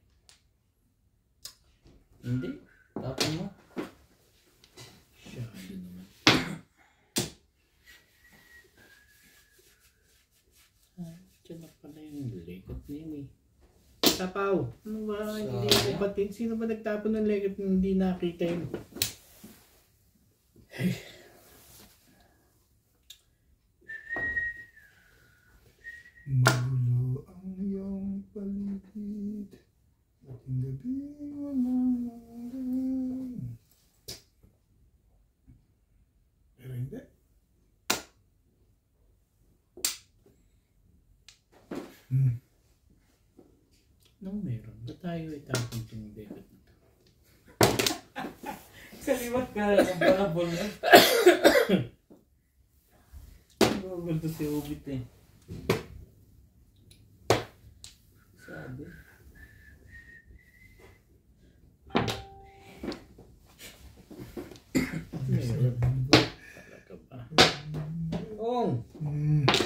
Hindi. Tapon mo. Masyado naman. Diyan na pala yung lekot niya eh. Tapaw. Ano ba? Hindi ko batin. Sino ba nagtapon ng lekot na hindi nakita yun? magulo ang iyong paligid. Ating gabi walang hanggan. Pero hindi. Anong meron? Ba't tayo itapon itong lekot na to? Kaliwat ka lang ang balabol na. Bagol to si Ubit eh. Sabi. Meron. Talaga ba? Ong!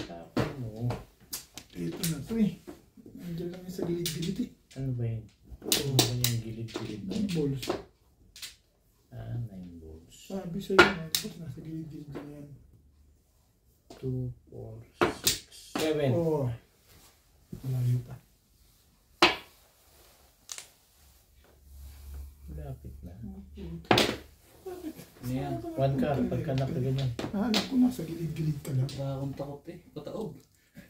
Tapon mo. Ito na to eh. Nandiyan lang yung sa gilid-gilid eh. Ano ba yun? Ano ba yung gilid-gilid na yun? Balls. 9 balls. Sabi sa'yo nga, tapos nasa gilid-gilid din yan. 2, 4, 6, 7. Oo. Malayo pa. Lapit na. Ano yan? 1 ka, pagka nakaganyan. Nahanap ko nasa gilid-gilid ka lang. Wala akong takot eh. Pataog.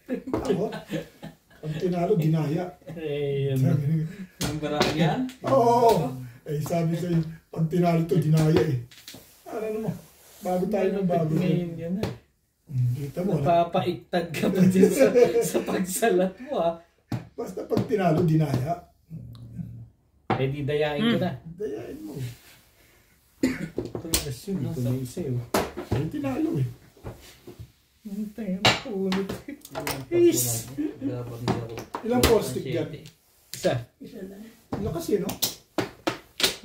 Ako, pag tinalo, dinaya. Eh, yun. Ang barang yan? Oo. Eh, sabi sa'yo, pag tinalo to, dinaya eh. Ano mo, bago tayo ng bago. Ngayon yan na. Kita mo, Napapaitag ka pa dyan sa pagsalat mo ha. basta pag tinalo, dinaya. Eh di dayain ko na. Dayain mo. Ito yung assume, ito na isa yun. Eh, tinalo eh. Ang tayo na punit. Is! Dapat hindi ako. Ilang post-it dyan? Isa. Ano kasi, no?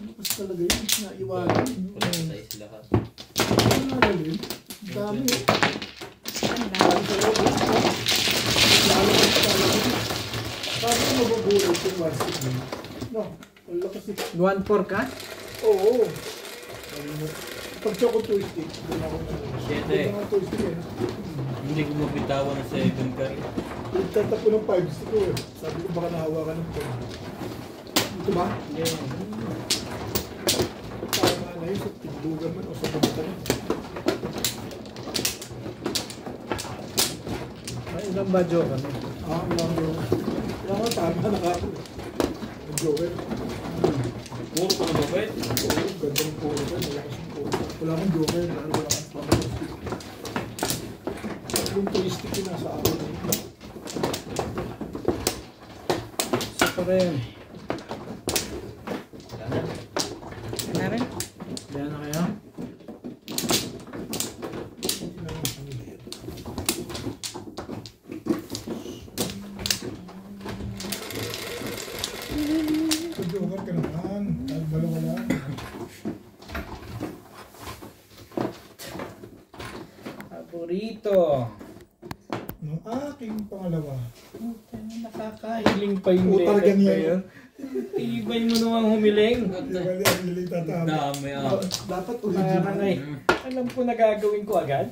Ano kasi talaga yun? Naiwanan. Wala sa is lahat. Ano nagalin? Ang dami eh. Dami sa loob. Lalo ka sa talaga. Sabi ko magugulat yung plastic mo. No, wala kasi. 1-4 ka? Oo. Pag siya ko twisted, doon ako na. Siyete. Doon ako twisted eh. Hindi ko mabitawan ng 7 ka rin. Nagtatap ko ng 5 stick ko eh. Sabi ko baka nahawakan ng 10. Ito ba? Yeah. Tama na yun sa tigbugan man o sa pagkatan. Ay, ilang ba joke kami? Ilang yun. Ilang ko tama na ako. Ang joker. Puro ko na babait. Oo, ganda ng puro ko. Wala kasing puro. Wala akong joker. Wala akong pamalistik. Yung turistic yun nasa akin. Isa pa rin. Wala rin. Kaya na kaya? Sa joker ka naman. Kahit dalawa lang. Paborito. Nung aking pangalawa. Nakakahiling pa yung Utang level ganyan. kayo. Tibay mo namang humiling. Hindi ba niya hindi tatama? Dami ah. Dapat Parang ay, original. alam ko na gagawin ko agad.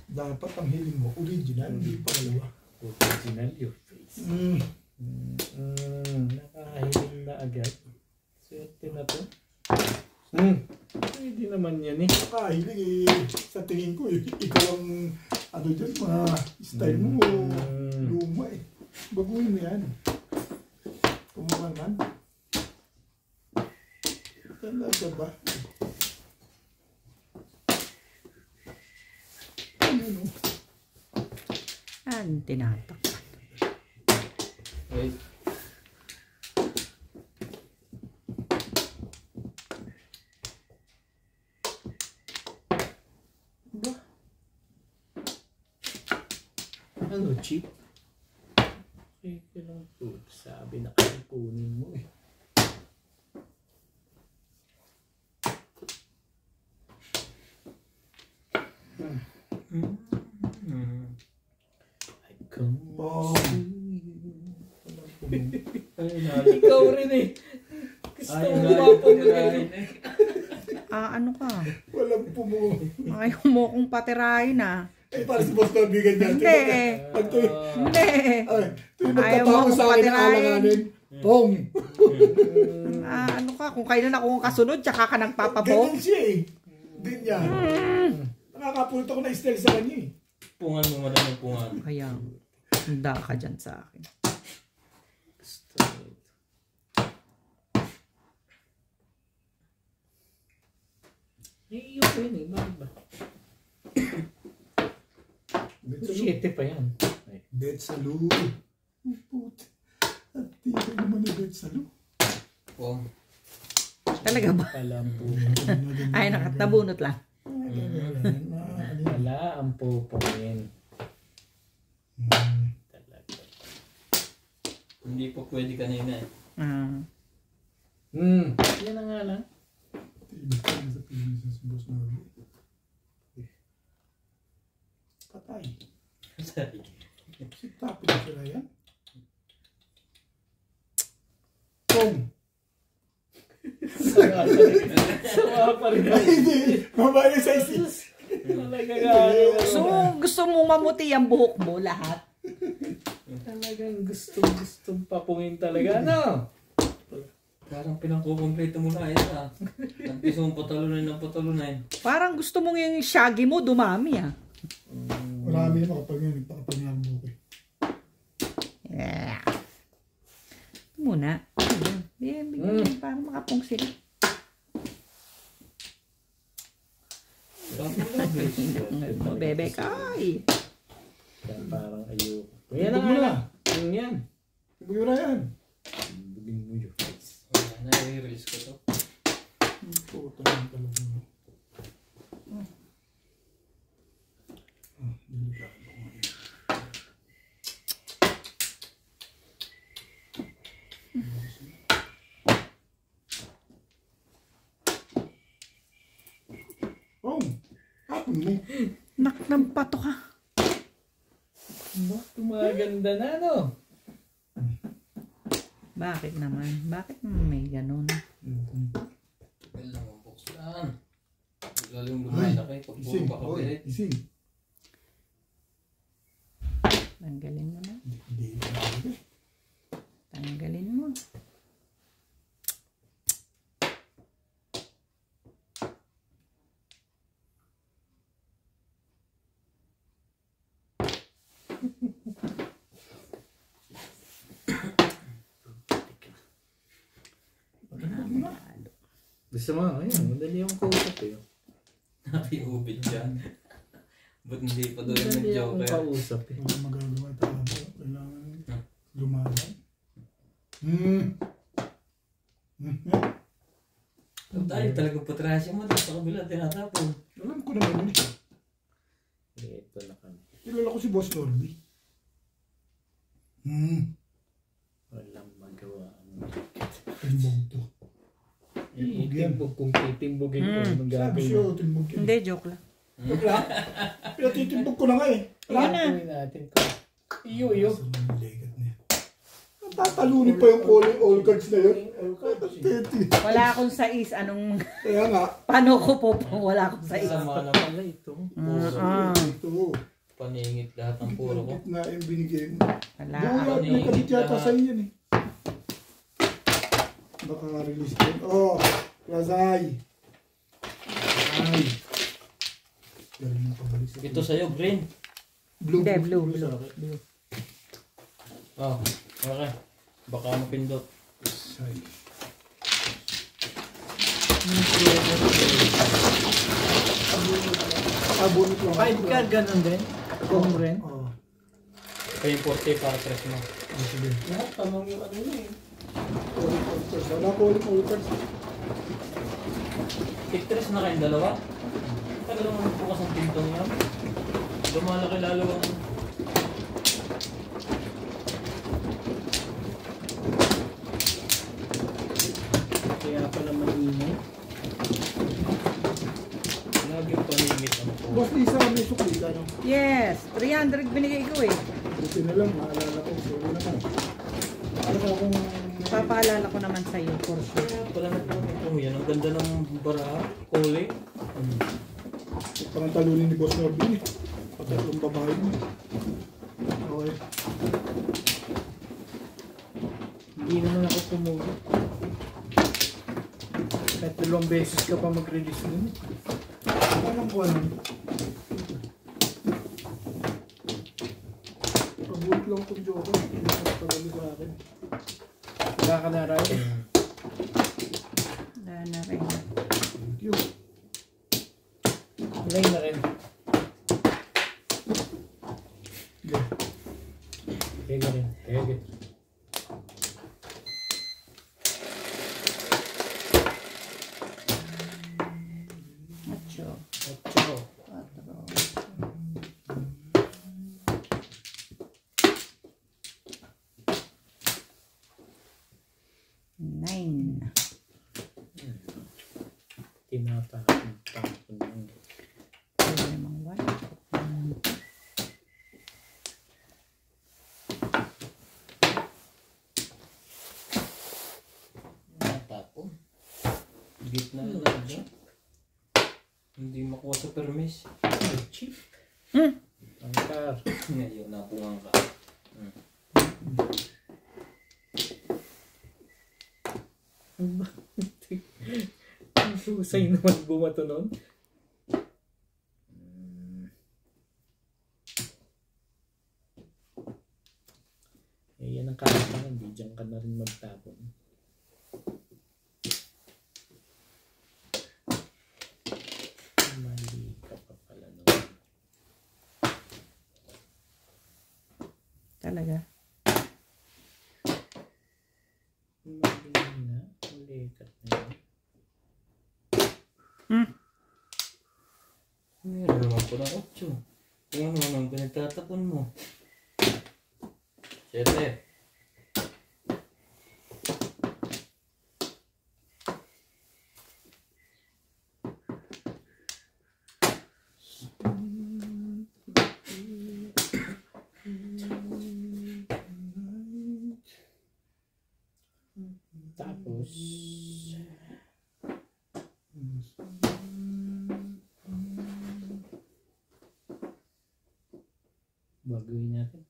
Dapat ang hiling mo, original, hindi pangalawa. Original your face. Nakahiling na agad. Swerte na to. Pwede naman yan eh. Nakahiling eh. Sa tingin ko, ikaw ang ano dyan, mga style mo, luma eh. Baguhin mo yan. Kumuha man. Talaga ba? Ano? Tinatakpan. Wait. Ba? Ano, cheap? Okay, lang po. Sabi na kayo kunin mo eh. I come Oh. Ikaw rin eh. Gusto Ay, mo yung mapamagay. Ano ka? Walang pumo. Ayaw mo kong patirahin Eh, para si Boss Norby ganyan. Hindi. Pag tuyo, Hindi. ay, tuyo Ayaw mo magtatako akong sa akin ng patirahin. alanganin. Pong! Ano ka? Kung kailan ako ang kasunod, tsaka ka nagpapabong. Ganyan siya eh. Ganyan. Nakakapulot ako na style sa kanya eh. Pungan mo, madam, yung pungan. Kaya, handa ka dyan sa akin. Eh, yun yun eh. Bakit ba? 7 pa yan. Bet sa lu. Puta. At tibay naman ni Bet sa lu. Pong. Talaga ba? Pala ang pupo. Ay, nakatabunot lang. Pala ang pupongin. Talaga. Hindi pa pwede kanina eh. Yan na nga lang. Tibay ka na sa Pilipinas si Boss Norby. Patay. Si Tapi na sila yan. Pong! Sawa pa rin. Ay, hindi. Mabali sa isis. Talaga nga. So, gusto mong mamuti ang buhok mo lahat? Talagang gustong papungin talaga. Ano? Parang pinangkukumpleto mo na yun ah. Nagpiso mong patalunan ng patalunan. Parang gusto mong yung shaggy mo dumami Marami naman kapag yun, nagpakapag nga ang buko eh. Yeah. Ito muna. Bigyan, parang makapong sila. Bebe ka ay. Parang ayoko. Yan na nga lang. Yan. Ibigay na yan. Bugin mo yun. Nai-release ko to. Puta naman talaga. Delikado ko ngayon. Oh, hapon mo. Naknampato ka. Tumaganda na, no? Bakit naman? Bakit may ganun? Tagal lang ang box lang. Lalo yung lumayan na kayo pag puro Ising. baka Oy, pilit. ising. Tanggalin mo na. Hindi. Tanggalin mo. Gusto mo, ayun, madali yung kausap eh. Nakiubid dyan. Ba't hindi pa doon yung Madali yung joker? kausap eh. Huwag magagawa tayo. Kailangan lumaban. Tayo talagang patrasya mo. Sa kabila tinatapon. Alam ko naman yun eh. Ito na kami. Kilala ko si Boss Norby. Walang magawa. Timbog to. Itimbog kung titimbogin ko. Anong Sabi gagawin siya, mo? timbog yun. Hindi, joke lang. Joke lang. Pinatitimbog ko na nga eh. Yan gawin natin ko. Iyo. Saan ang legat niya? Tatalunin pa yung all cards na yun. Teti. Wala akong sais. Anong... Kaya nga. Paano ko po? Wala akong sais. Sama naman. Wala ito. Ito. Paningit lahat ng puro ko. Na yung binigay mo. Wala Buhat, ako. may kabit yata sa'yo yan eh. Baka release din. Oh, Razay. Ay. Galing na pabalik sa Ito sa'yo, green. Blue. Hindi, blue. Blue. Oh, okay. Baka mapindot. Say. Abunot lang. 5 ka, ganun din. Kung rin. Oo. Kaya yung 40 para 3 mo. Sige. Lahat, tamang yung ano na eh. Wala ko ulit ulters. Tig-3 na kayong dalawa? Tagal naman bukas ang pintong yan. Lumalaki lalo ang... Kaya pala mainit. Lagi pa limit ang po. Boss Lisa, may sukli ka no? Yes, 300 binigay ko eh. Buti na lang, maalala ko. Sorry naman. Ano ka kung... Papaalala ko naman sa iyo for sure. Wala na po ito yan. Ang ganda ng baraha. Kulay. Parang talunin ni Boss Norbin eh. Patatlong babae mo. Okay. Hindi naman ako pumuli. Kahit 2 beses ka pa mag-release nun. Anong ko ano? Pabulit lang itong joker. Hindi na pagpagalo sa akin. Wala ka na rin. Wala na rin. Thank you. Wala na rin. Okay. Kaya rin. Kaya rin. Ocho. 8. Nine. Tinatapon ng Limang white. Natapon. Gitna na lang dyan. Hindi makuha sa permis. chip. Ang car. Ngayon nakuha ka. Ang susay naman bumato nun. Eh, yan ang kaya hindi dyan ka na rin magtapon. Mali ka pa pala nun. Talaga. Mali na. Ulikat na yun. Meron naman po ng 8. Kung ano naman pinagtatapon mo. 7. Tapos baguhin natin.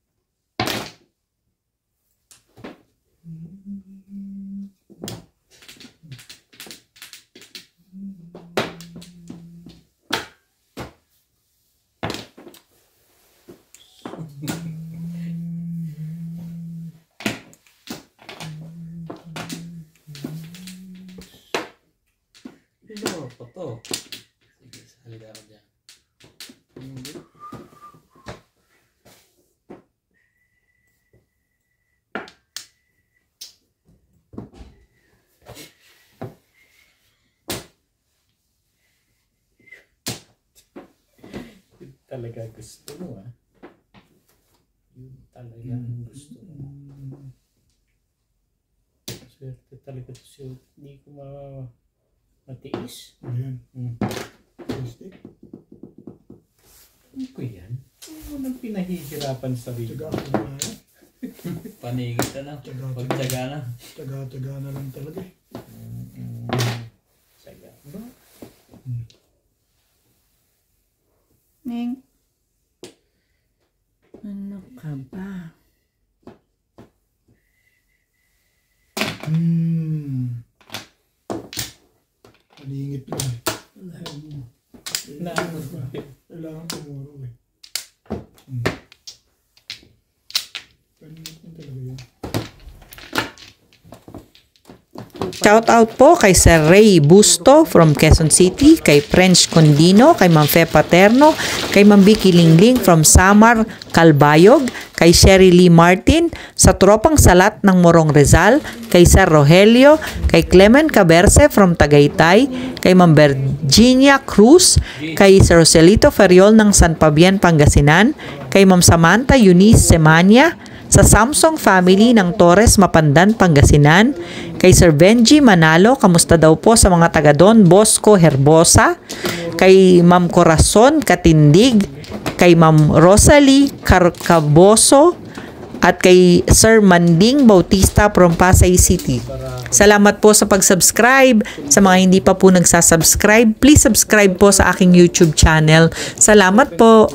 Ano pa to? Sige, salida ako dyan. Hindi. Yun talaga gusto mo ah. Yun talaga ang gusto mo. Swerte talaga to siya. Hindi ko matiis. Ayan. Hmm. Plastic. Ano ko yan? Ano nang pinahihirapan sa sarili? Taga ako na yan. Panigit ka na. Pagtsaga na. Taga na lang talaga eh. Saga ba? Ning. Ano ka ba? Maningit lang eh. Na Kailangan tumuro eh. Shout out po kay Sir Ray Busto from Quezon City, kay French Condino, kay Ma'am Fe Paterno, kay Ma'am Vicky Lingling from Samar, Calbayog, kay Sherry Lee Martin, sa Tropang Salat ng Morong Rizal, kay Sir Rogelio, kay Clement Caberce from Tagaytay, kay Ma'am Virginia Cruz, kay Sir Roselito Ferriol ng San Fabian, Pangasinan, kay Ma'am Samantha Eunice Semania, sa Samsung family ng Torres, Mapandan, Pangasinan, kay Sir Benji Manalo, kamusta daw po sa mga taga Don Bosco Herbosa, kay Ma'am Corazon Katindig, kay Ma'am Rosalie Carcaboso, at kay Sir Manding Bautista from Pasay City. Salamat po sa pag-subscribe. Sa mga hindi pa po nagsasubscribe, please subscribe po sa aking YouTube channel. Salamat po.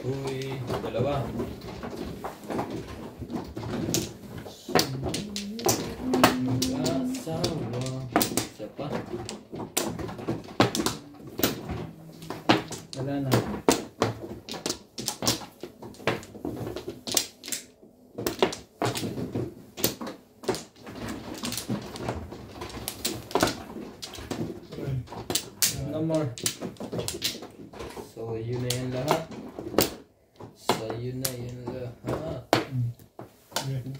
Uy, dalawa. Mag-asawa. Isa pa. Wala na. No more. So, yun na yan lahat. So, yun na yan lahat.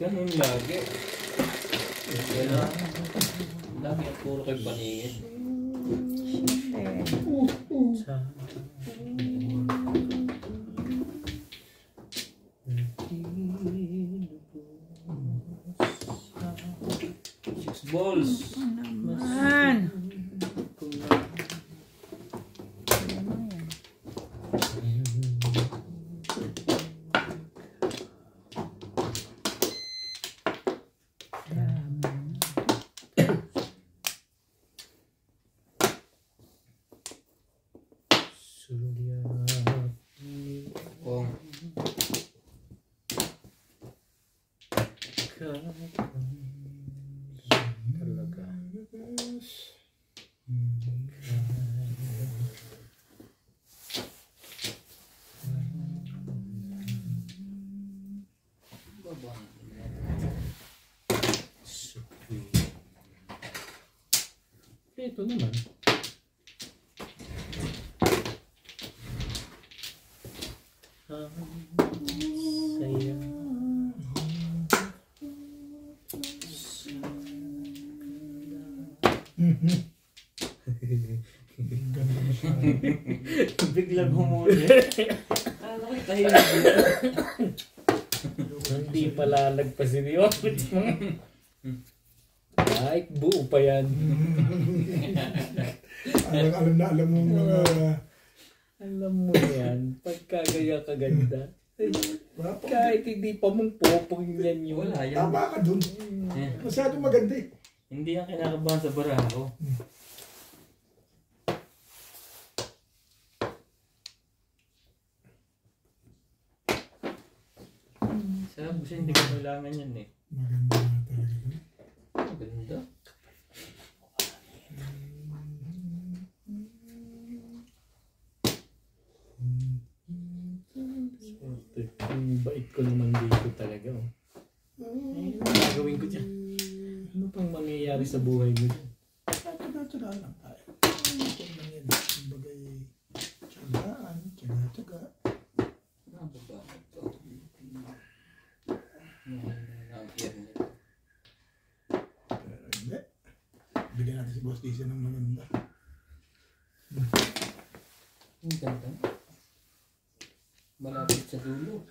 Ganun lagi. Ganun. Lagi ang puro kay paningin. Six balls. Kung Talaga. Ito naman. Saya. biglang humuli. Ano ko tayo Hindi pala lagpasin yun. Ay, buo pa yan. alam mo mga... Alam mo yan, pagkagaya kaganda. Kahit hindi pa mong popong yan yun. Wala yan. Tama ka dun. Masyadong maganda eh. Hindi yan kinakabahan sa baraho. Sarap kasi hindi ko kailangan yan eh. Maganda na talaga. Maganda. Ang bait ko naman dito talaga. Oh. Ay, ano gagawin ko dyan? Ano pang mangyayari sa buhay mo dyan? Tsaga-tsaga lang tayo. Ito lang yan. Bagay, tsagaan, tsaga-tsaga. Nababa ito. Pero hindi. Bigyan natin si Boss DC ng maganda. Ang ganda. Malapit sa dulo.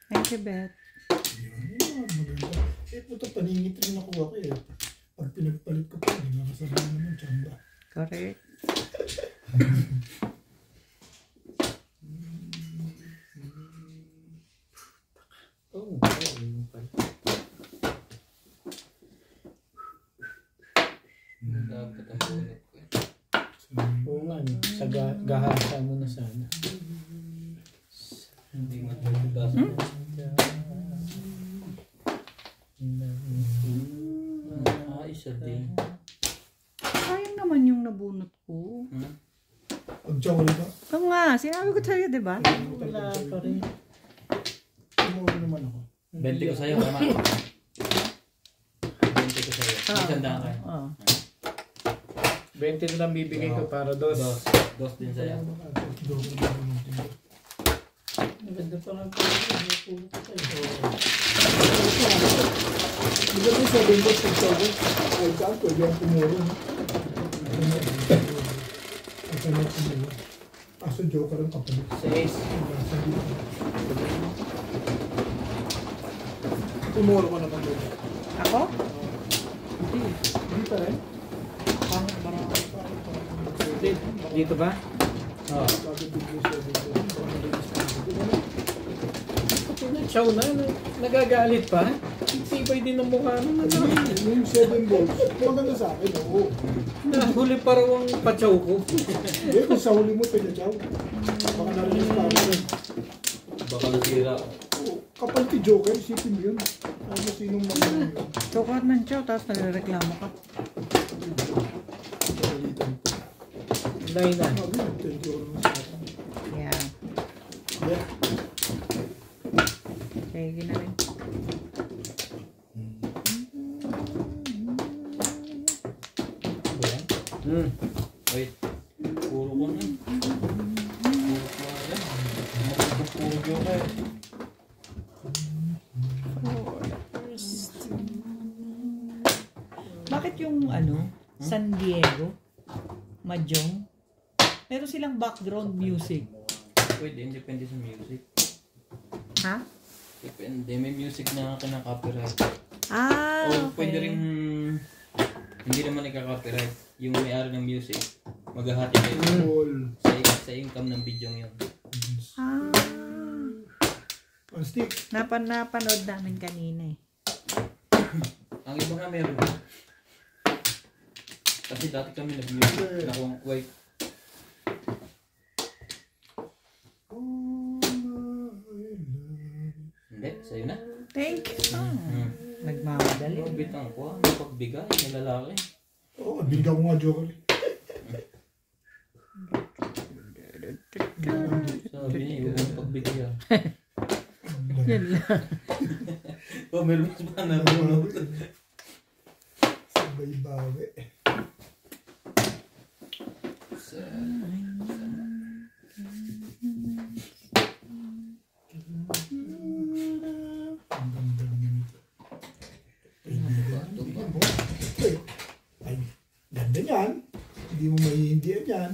Thank you, Beth. Yun, maganda. Puto paningit rin nakuha ko eh. Pag pinagpalit ko pa, hindi makasama naman tsamba. Correct. Oo, yun pala. Dapat ang bunot ko eh. Oo nga, no? Sa gahasa mo na sana. Hindi matulog isa din. nabunot ko. Ang tiyaw ulit ka. Ito nga, sinabi ko sa'yo, di ba? Wala pa rin. Tumawag naman ako. 20 ko sa'yo, tama. 20 ko sa'yo. Isandaan kayo. Oo. 20 na lang bibigay ko para dos. Dos din sa'yo. Maganda pa lang. Diba yung 7 days pag sabi, ay ka, pwede ang tumuro. Ay ka na tumuro. Aso joker ang kapalit. 6. Tumuro ko naman doon. Ako? Hindi pa rin. Dito ba? Oo. Bakit bigay 7 days? Chow na. Nagagalit pa. Sipay din ang mukha na. Yung 7 balls, maganda sa akin, oo. Nahuli pa raw ang pachaw ko. Hindi, kung sa huli mo, pinatyaw. Baka narinig pa ako yun. Baka nasira. Oo, kapal ki Joker, isipin mo yun. Ano mo sinong mga yun? Choker ng chow, tapos nagreklamo ka. Nay na. Sabi, 20 euro na sa akin. Yeah. Yeah. Sige na rin. Wait. Puro ko na. Puro ko na yan. Puro joker. Bakit yung San Diego, Mahjong, meron silang background music? Pwede, depende sa music. Ha? Depende, may music na kinaka-copyright. Ah, O okay. pwede rin, hindi naman ika-copyright. Yung may-ari ng music, maghahati kayo Ball. sa income ng video yun. Ah, On stick. napanood namin kanina eh. Ang iba nga meron. Kasi dati kami nag-music na kung, wait, hindi, sa'yo na. Thank you. Nagmamadali. Yung bitang ko, mapagbigay, may lalaki. Oo, binigyan ko nga Joker. Sabi niya, yung pagbigay ah. Yan lang. Oh, meron mas pa na bunot. Sabay-bawi. Ang ganda naman ito. Ay, ganda niyan. Hindi mo maiindihan yan.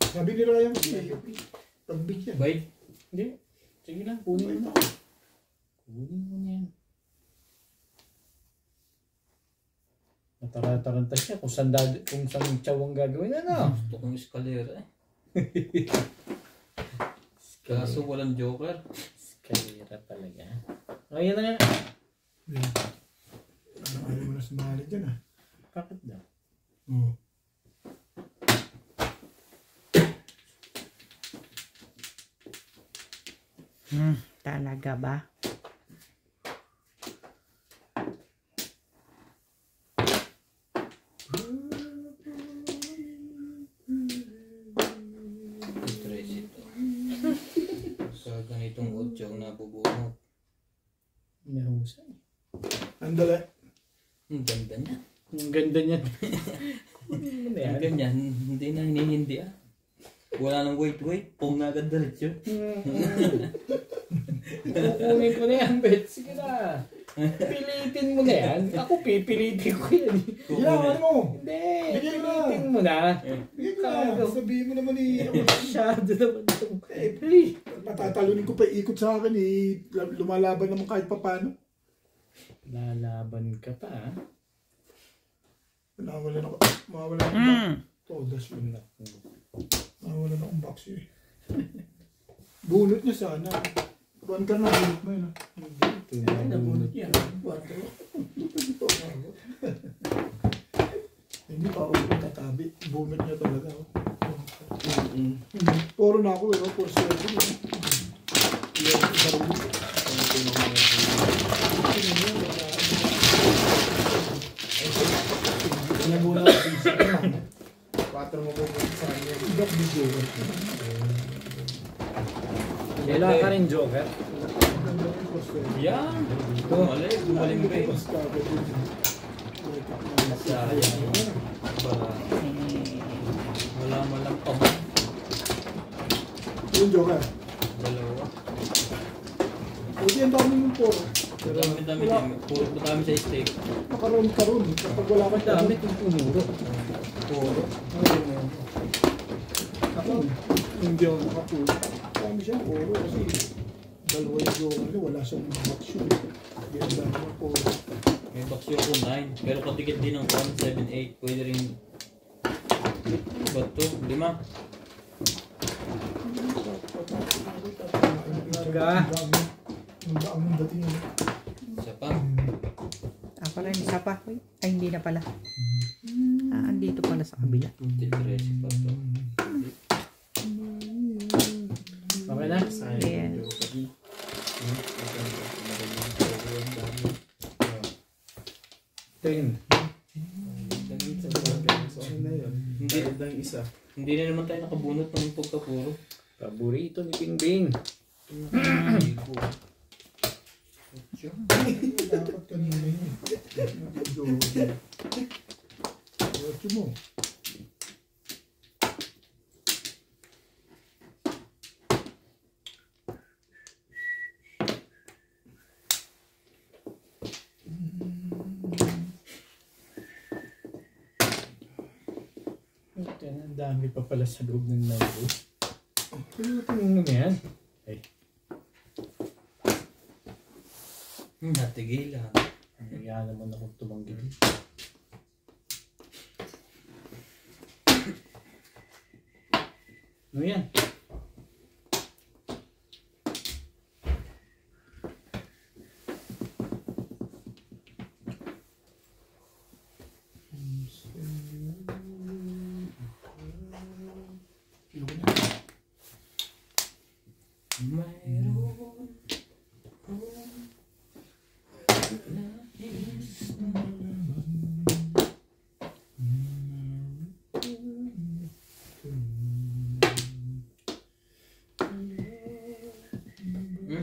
Sabi ni Ryan kasi, pagbigyan. Wait, Hindi. Sige lang. Kunin mo na. Kunin mo na yan. Natarataranta siya kung saan chow ang gagawin. Ano? gusto kong eskalera eh. Kaso walang joker. Eskalera talaga. O, yan na nga. Ayaw mo na sumali dyan ah. Bakit daw? Oo. Talaga ba? Stress ito. Sa ganitong otsyong nabubunot. May husay. Andala. Ang ganda niya. Ang ganda niya. Ang ganyan, hindi na hinihindi ah. Wala nang wait, pong na agad diretso. Kukunin ko na yan, Bet. Sige na. Pilitin mo na yan. Ako pipilitin ko yan. Yaman mo! Hindi. Bigay mo na. Pilitin mo na. Bigay ko na. Sabihin mo naman Masyado naman itong... matatalunin ko pa ikot sa akin lumalaban naman kahit papano. Lalaban ka pa, ha? Mawala na akong todas yun. Mawala na akong box yun. Bunot niya sana. Buwan ka na, bunot mo yun ha. Nabunot Yan, buwato. Hindi pa ako tatabi. Bunot niya talaga. Puro na ako eh. Puro siya. Iyan, isa rin. 4 mo pupunta sa kanya. Dok di Joker. Wala ka rin Joker. Yan. Gumaling ba yun? Sayang. Wala malang pa. Yung Joker. Dalawa. Pwede ang dami yung 4. Pero Dami. Puro dami sa steak. makaroon. Kapag wala ka Dami kung pumuro. Puro. Ako, hindi ako nakapulo. Dami siya, puro. Kasi dalawa yung Joker, wala siyang action. Hindi ang dami ng puro. May baksyo ko 9. Pero katikit din ng 1, 7, 8. Pwede rin. Ba't to? 5. Ang dami ng dating. Isa pa. Ako lang, isa pa. Uy, ay, hindi na pala. Andito pala sa kabila. Diretso pa to. Okay na? Yes. Tingin. Hindi na naman tayo nakabunot ng pagkapuro. Paborito ni Bingbing. Dapat kanina yun. Joker. Ocho mo. Ang dami pa pala sa loob ng number. Pero tingnan mo yan. Ay, Natigilan. kaya naman akong tumanggi. Ano yan?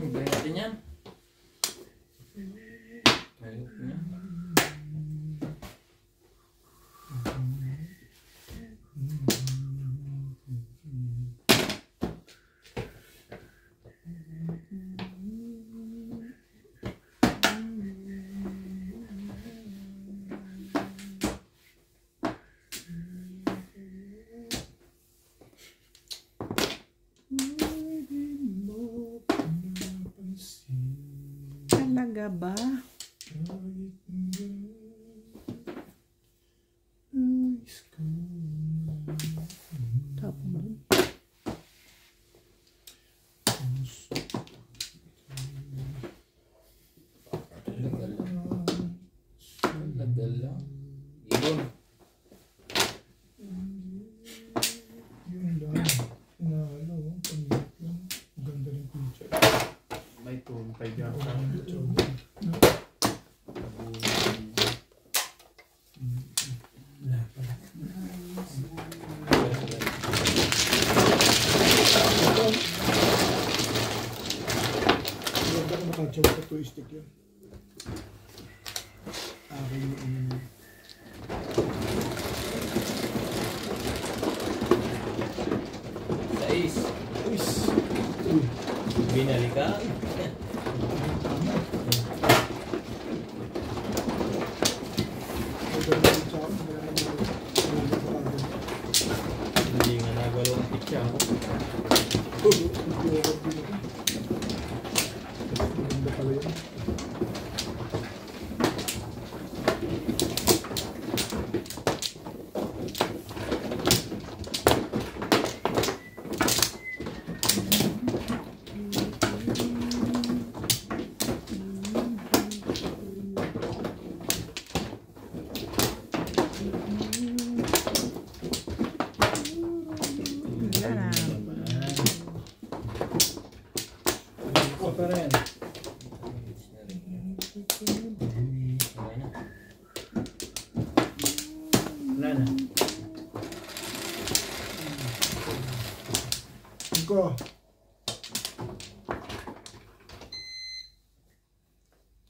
Balik natin yan. Ayok niya. Talaga ba? Tapos mo. Lagal lang. Ibon. Yun lang. Inaalo. Pangit lang. Ganda ng picture. May tone pa dyan. Ganda ko nakachaw sa twist-stick yun. Akin yung Sais. Binalikan. Hindi nga nagwalo ang pitya ako. Maganda pala yun.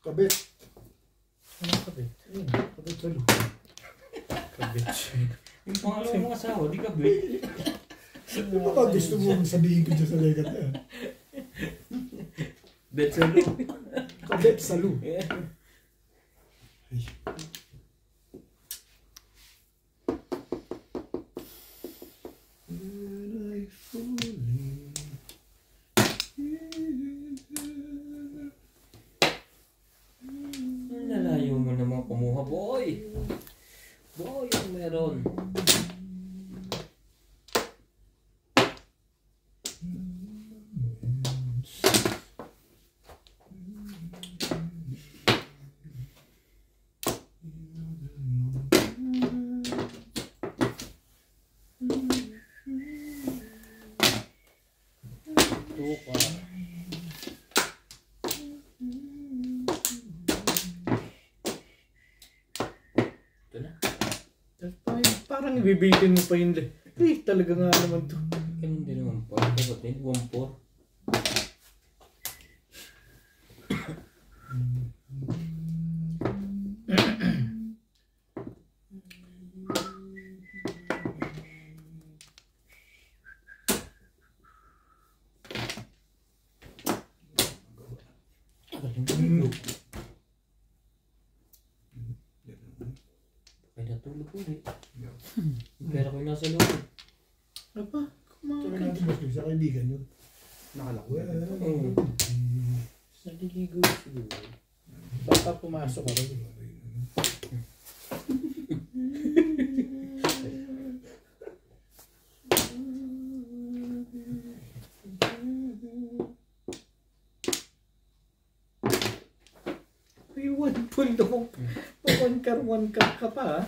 Kabit. Ano kabit? Kabit salo. Kabit. Yung pangalawang mga asawa, di ka ba? Ano ba gusto mo sabihin ko dyan sa legat na yan? Bet sa lo. Kabit salo. Nalayo mo naman kumuha, boy. Boy, yung meron. Tuka. Ito na. Parang ibibitin mo pa yun. Talaga nga naman to. Ganun din naman pa. Dapat din, 1-4. Kaya natulog ulit. Pero ko nasa loob. Apa? Tsaka natin mas sa kaibigan yun. Nakalako. Oo. Naliligo siguro. Baka pumasok ka rin. Ay, 1 daw. 1 car ka pa, ha?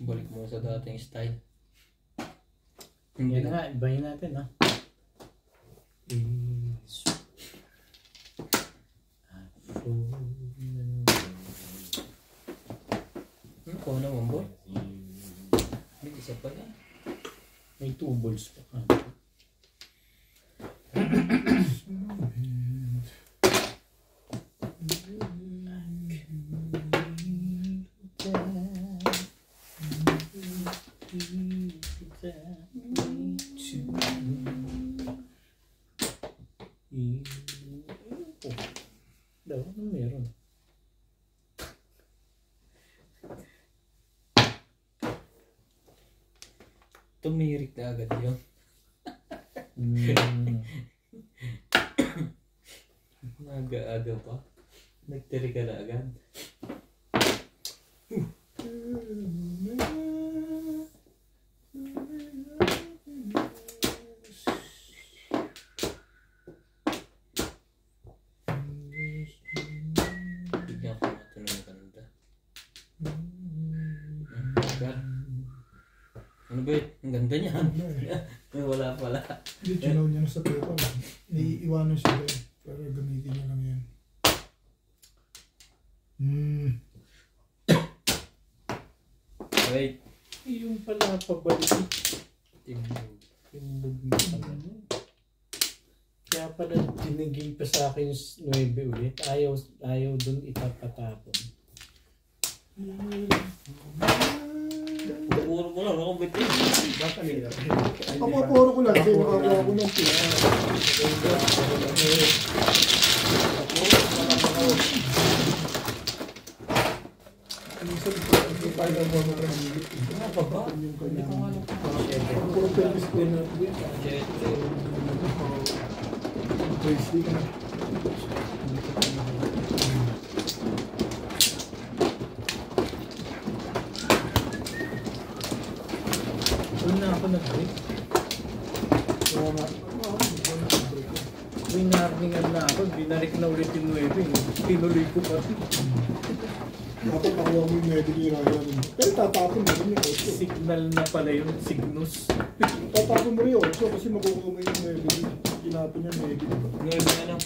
Balik mo sa dating style. Yan nga, ibahin natin, ha? Ikaw naman, boy. May isa pa na. May 2 balls pa. Daw, ano meron? Tumirik na agad yun. Aga-aga pa. Nagtiri ka na agad. Bigyan ko matanong maganda. Ano ba yun? Ang ganda niyan. Wala pala. Hindi, chinaw niya na sa paper. Naiiwanan siya doon. Pero gamitin niya lang yan. Wait. Yung pala pabalik. Timbog. Timbog na pala. Kaya pala dinigay pa sa akin yung 9 ulit. Ayaw dun itapatapon. Puro mo lang ako bitin. Baka nila. Papapuro ko lang. Kasi nakakuha ko ng pila. Ano pa ba? Hindi ko alam. Puro pelvis din na. Crazy ka na. Doon na ako nag-break. May naringan na ako. Binalik na ulit yung 9. Tinuloy ko pa. Dapat nakuha mo yung medley Ryan. Pero tatapon mo rin yung 8. Signal na pala yung Cygnus. Tatapon mo rin yung 8 kasi makukuha mo yung medley. Ginapon niya medley. 9 na lang.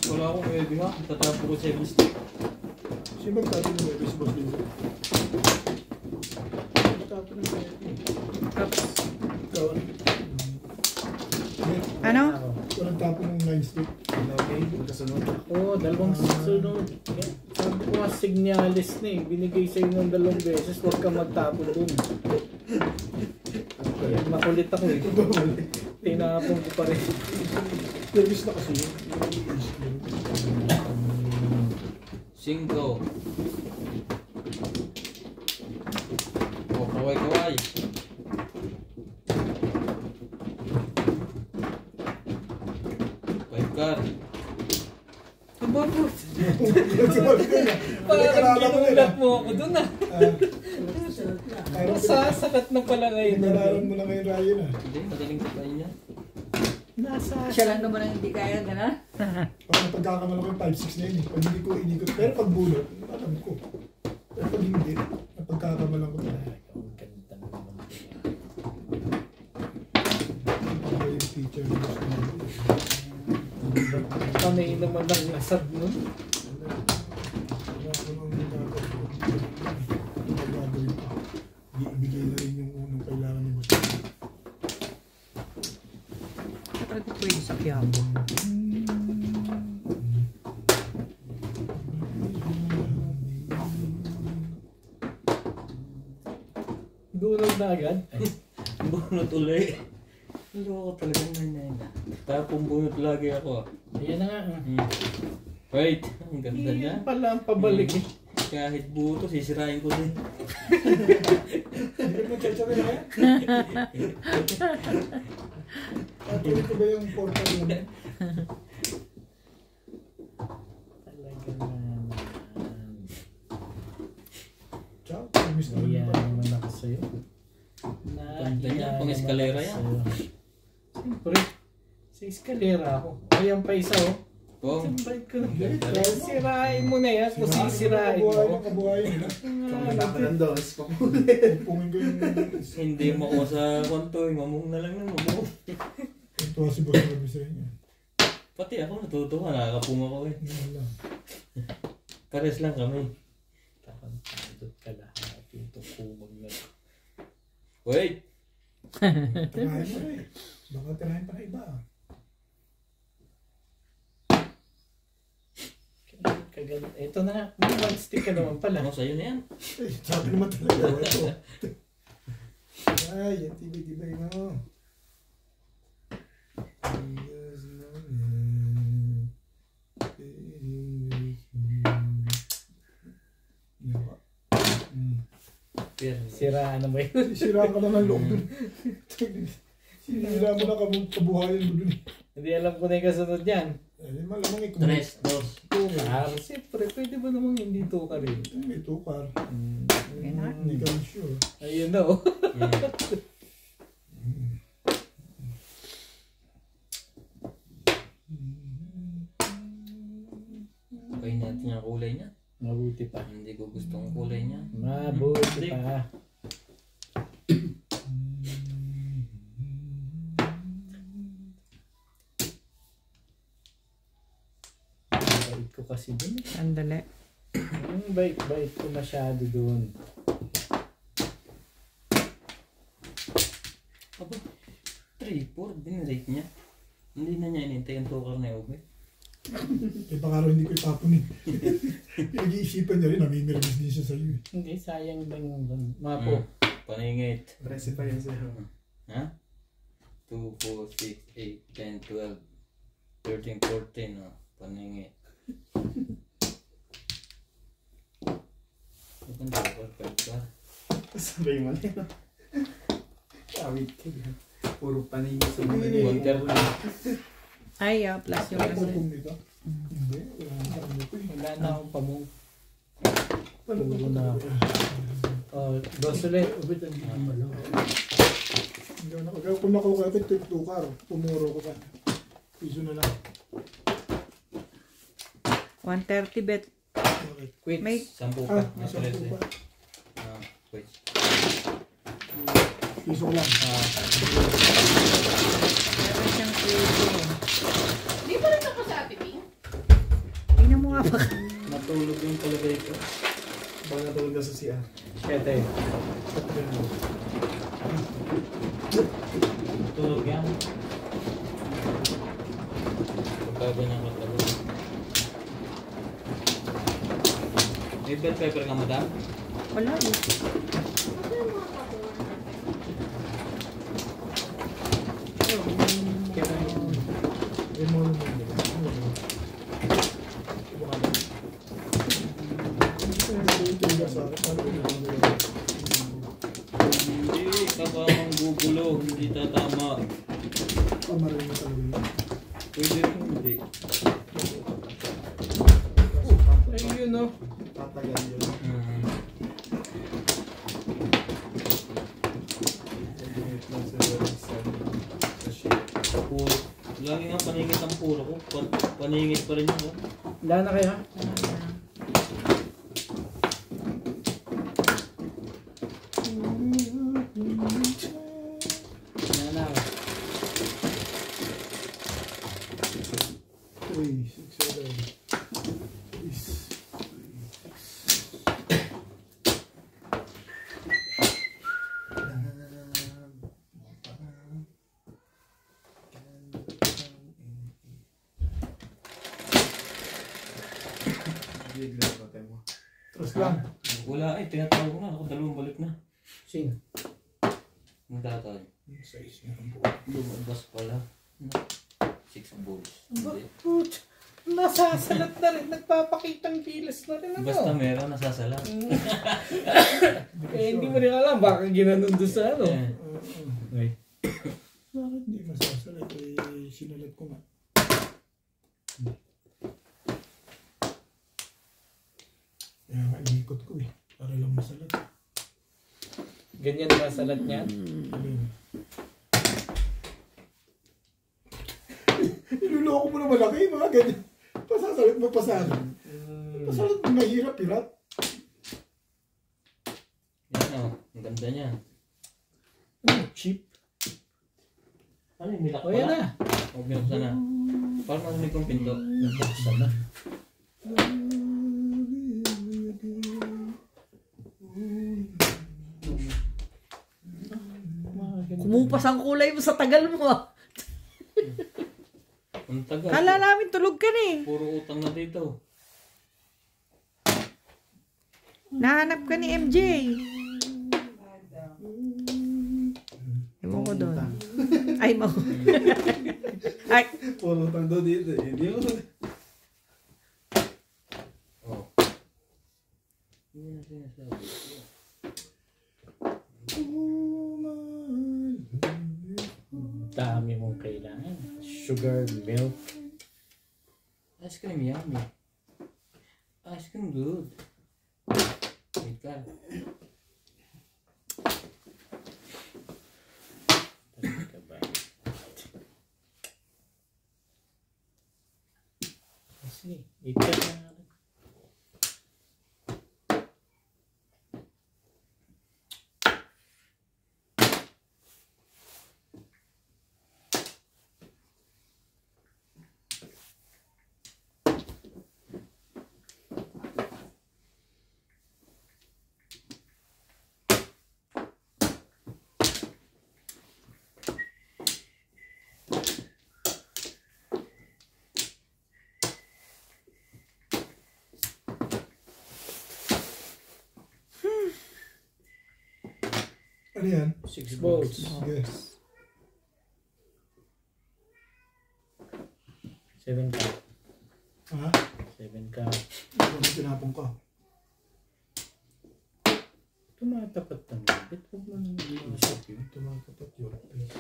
Wala akong 9 nga. Tatapo ko 7 stick. Kasi magtapon mo medley si Boss Lito. Magtapon ng medley. Tapos, Ikaw ano? Ano? Walang tapo ng 9 stick. Okay, magkasunod. Oo, dalawang sunod. Sabi ko nga signalis na eh. Binigay sa'yo ng 2 beses, huwag kang magtapon dun. Kaya makulit ako eh. Tinapon ko pa rin. Service na kasi yun. 5. Oh, kaway-kaway. Car. Abot! Parang ginulat mo ako dun ah. Sasakat na pala ngayon. Nararan mo na ngayon, Ryan ah. Hindi, madaling kapain niya. Siya lang naman ang hindi kaya, gano'n? Parang pagkakamala ko yung 5-6 na yun eh. Pag hindi ko inikot. Pero pag bulot, alam ko. Pero pag hindi, pagkakamala ko talaga. Ang ganda naman. Pag yung teacher mo gusto mo. Panay naman ang nasad nun. Ibigay na rin yung unang kailangan ni Boss. Pwede pwede sa Quiapo. Dunod na agad. Bunot uli. Loko talagang nanay na. Tapong bunot lagi ako. Ayan na nga. Wait, ang ganda niya. Yan pala ang pabalik eh. Kahit buto, sisirain ko din. Hindi ko magsasabi na yan. Patuloy ko ba yung portal naman? Talaga naman. Ciao, miss na Ayan rin pa. naman ako sa'yo. Ganda niya, pang eskalera yan. Siyempre, sa eskalera ako. Ayan pa isa oh. Pong, Siyempre ko na. ganda rin. Sirain mo na yan kung sisirain mo. Kabuhayan nila. Ng dos. Pupungin ko yung Hindi mo ako sa konto, mamung na lang ng mamung. tuwa si Boss Robby sa inyo. Pati ako natutuwa, nakakapung ako eh. Wala. Pares lang kami. Takot ka lahat. Ito kumag na. Wait! Tirahin mo rin. Baka tirahin pa na iba. Kaganda. Ito na nga. May one stick ka naman pala. Ano sa'yo na yan? Eh, sabi naman talaga. Ito. Ay, yan tibay-tibay mo. Siraan na ba yun? Sisiraan ka na ng loob dun. Sinira mo na kabuhayan mo dun. Hindi alam ko na yung kasunod yan. Eh, malamang eh. 3, 2. Tukar. Siyempre, pwede ba namang hindi tukar eh? May tukar. Ganun. Hindi ka sure. Ayun na oh. Kain natin yung kulay niya. Mabuti pa. Hindi ko gusto ang kulay niya. Mabuti pa. Bait ko kasi dun. Sandali. Yung bait ko masyado dun. Aba, 3, 4, dinrate niya. Hindi na niya inintay ang tukar na ube. Eh, baka raw hindi ko itapon eh. Nag-iisipan niya rin, namimiramis din siya sa'yo eh. Hindi, sayang lang yung mapo. Paningit. Presi pa yan sa'yo. Ha? 2, 4, 6, 8, 10, 12, 13, 14. Oh. Paningit. Ang tukar, 5 ka. Sabay mo na yun. Awit ka yan. Puro paningin sa mga Hindi. Ay, plus yung Ay, kasi. pupong nito? Hindi, wala na ano ko eh. Wala na akong pamong. Paano ko Puro na ako. Dos ulit. Ubit ang gigimalaw. Hindi ako nakagawa. Kung nakukapit, tukar. Pumuro ko pa. Piso na lang. 130 bet. Bakit? Quit. May 10 Ah, pa. nasa Nasa ko pa. wait. Piso ko lang. meron siyang puso. Di ba rin ako sa Ate Ping? Tingnan mo nga pa. Natulog yung palagay ko. Baka natulog na sa CR. Kete. Tulog yan. Gaganyan ka talaga. May bell pepper ka, madam? Wala eh. Hindi, kabamang gugulog. Hindi tatama. Pwede rin hindi. Ayun no. Tatagal yun. Puro. Lagi nga paningit ang puro ko. Paningit pa rin yun. Wala na kayo ha? Wala na ako. Uy, 6-7. Trust lang. Wala eh. Tinatawag ko na. Ako dalawang balik na. Sino? Ang tatay. Size na ang Lumabas pala. 6 balls. Hindi. Put! Nasasalat na rin. Nagpapakitang kilos na rin ako. Basta meron nasasala. Eh, hindi mo rin alam. Baka ginanon doon sa ano. Okay. Bakit hindi masasalat? Eh, sinalat ko nga. Kaya nga, inikot ko eh. Para lang masalat. Ganyan na salat niya. Niloloko mo na malaki, mga ganyan. Pasasalat mo pasalat. Pasalat mo mahirap, pirat. Yan o. Ang ganda niya. Cheap. Ano yung nilak O yan pala? na. Huwag binuksan na. Parang marinig kong pinto. Nabuksan na. Kumupas ang kulay mo sa tagal mo. Ang tagal. Kala namin tulog ka na eh. Puro utang na dito. Nahanap ka ni MJ. Ewan ko doon. Ay, Ay, Puro utang doon dito. Hindi mo. Oh. Hindi na sinasabi. Dami mong kailangan. Sugar, milk. Ice cream yummy. Ice cream good. Wait ka. Talaga ba? Kasi, ito na. Ano yan? 6 balls. Yes. 7 ka. Ha? 7 ka. Ano tinapong ka? Tumatapat ng bit. Huwag mo nang iisip yun. Tumatapat yun. Please.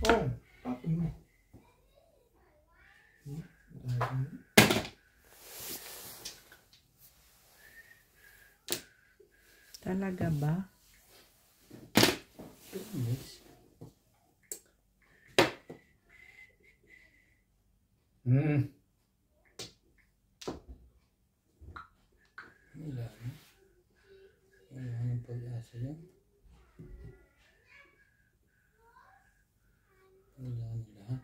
Oh, tapon mo. talaga ba? Hmm. Wala na. Wala nang pag-asa yan. Wala na lahat.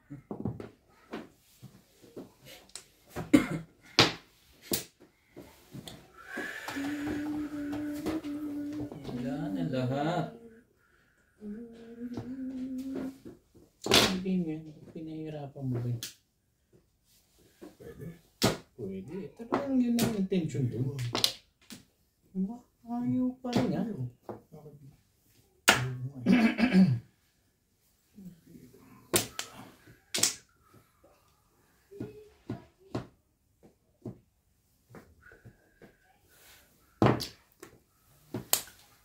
Wala na lahat. Hirapan mo ba yun? Pwede. Pwede. Talagang yun ang intention doon. Ayaw pa rin yan.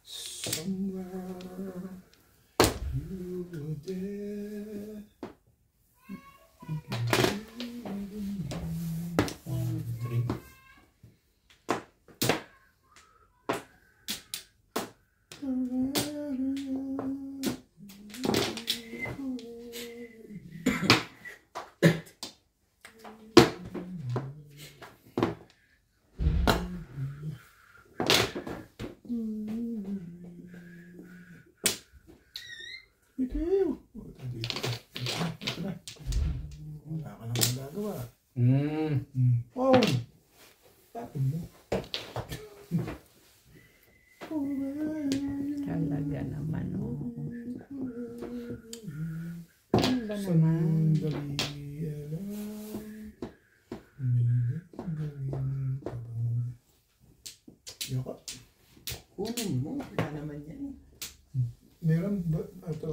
Somewhere you were there. 1, 3. Ikaw. Dito. Ito na. Wala ka nang magagawa. Oh! Tapon mo. Talaga naman, oh. Sandali alam. Yoko. Kunin mo. Wala naman yan. Meron ba? Ito.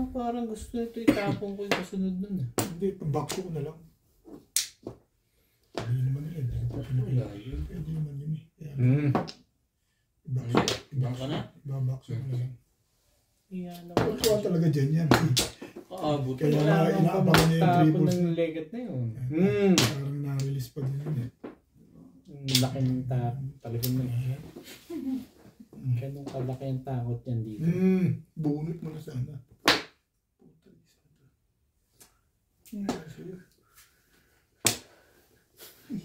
Parang gusto nito itapon ko yung kasunod nun. Hindi, bakso ko na lang. Hindi naman nila. Hindi ko pa pinakilala. Pwede naman yun eh. Ibang ka na? Ibabakso ko na lang. Yan Bakso talaga dyan yan. Buti Kaya na. nga inaabangan niya yung tapon dribbles. ng legat na yun. Parang na-release pa din yun eh. Laki ng talagang na yan. Ganun kalaki ang takot yan dito. Bunot mo na sana.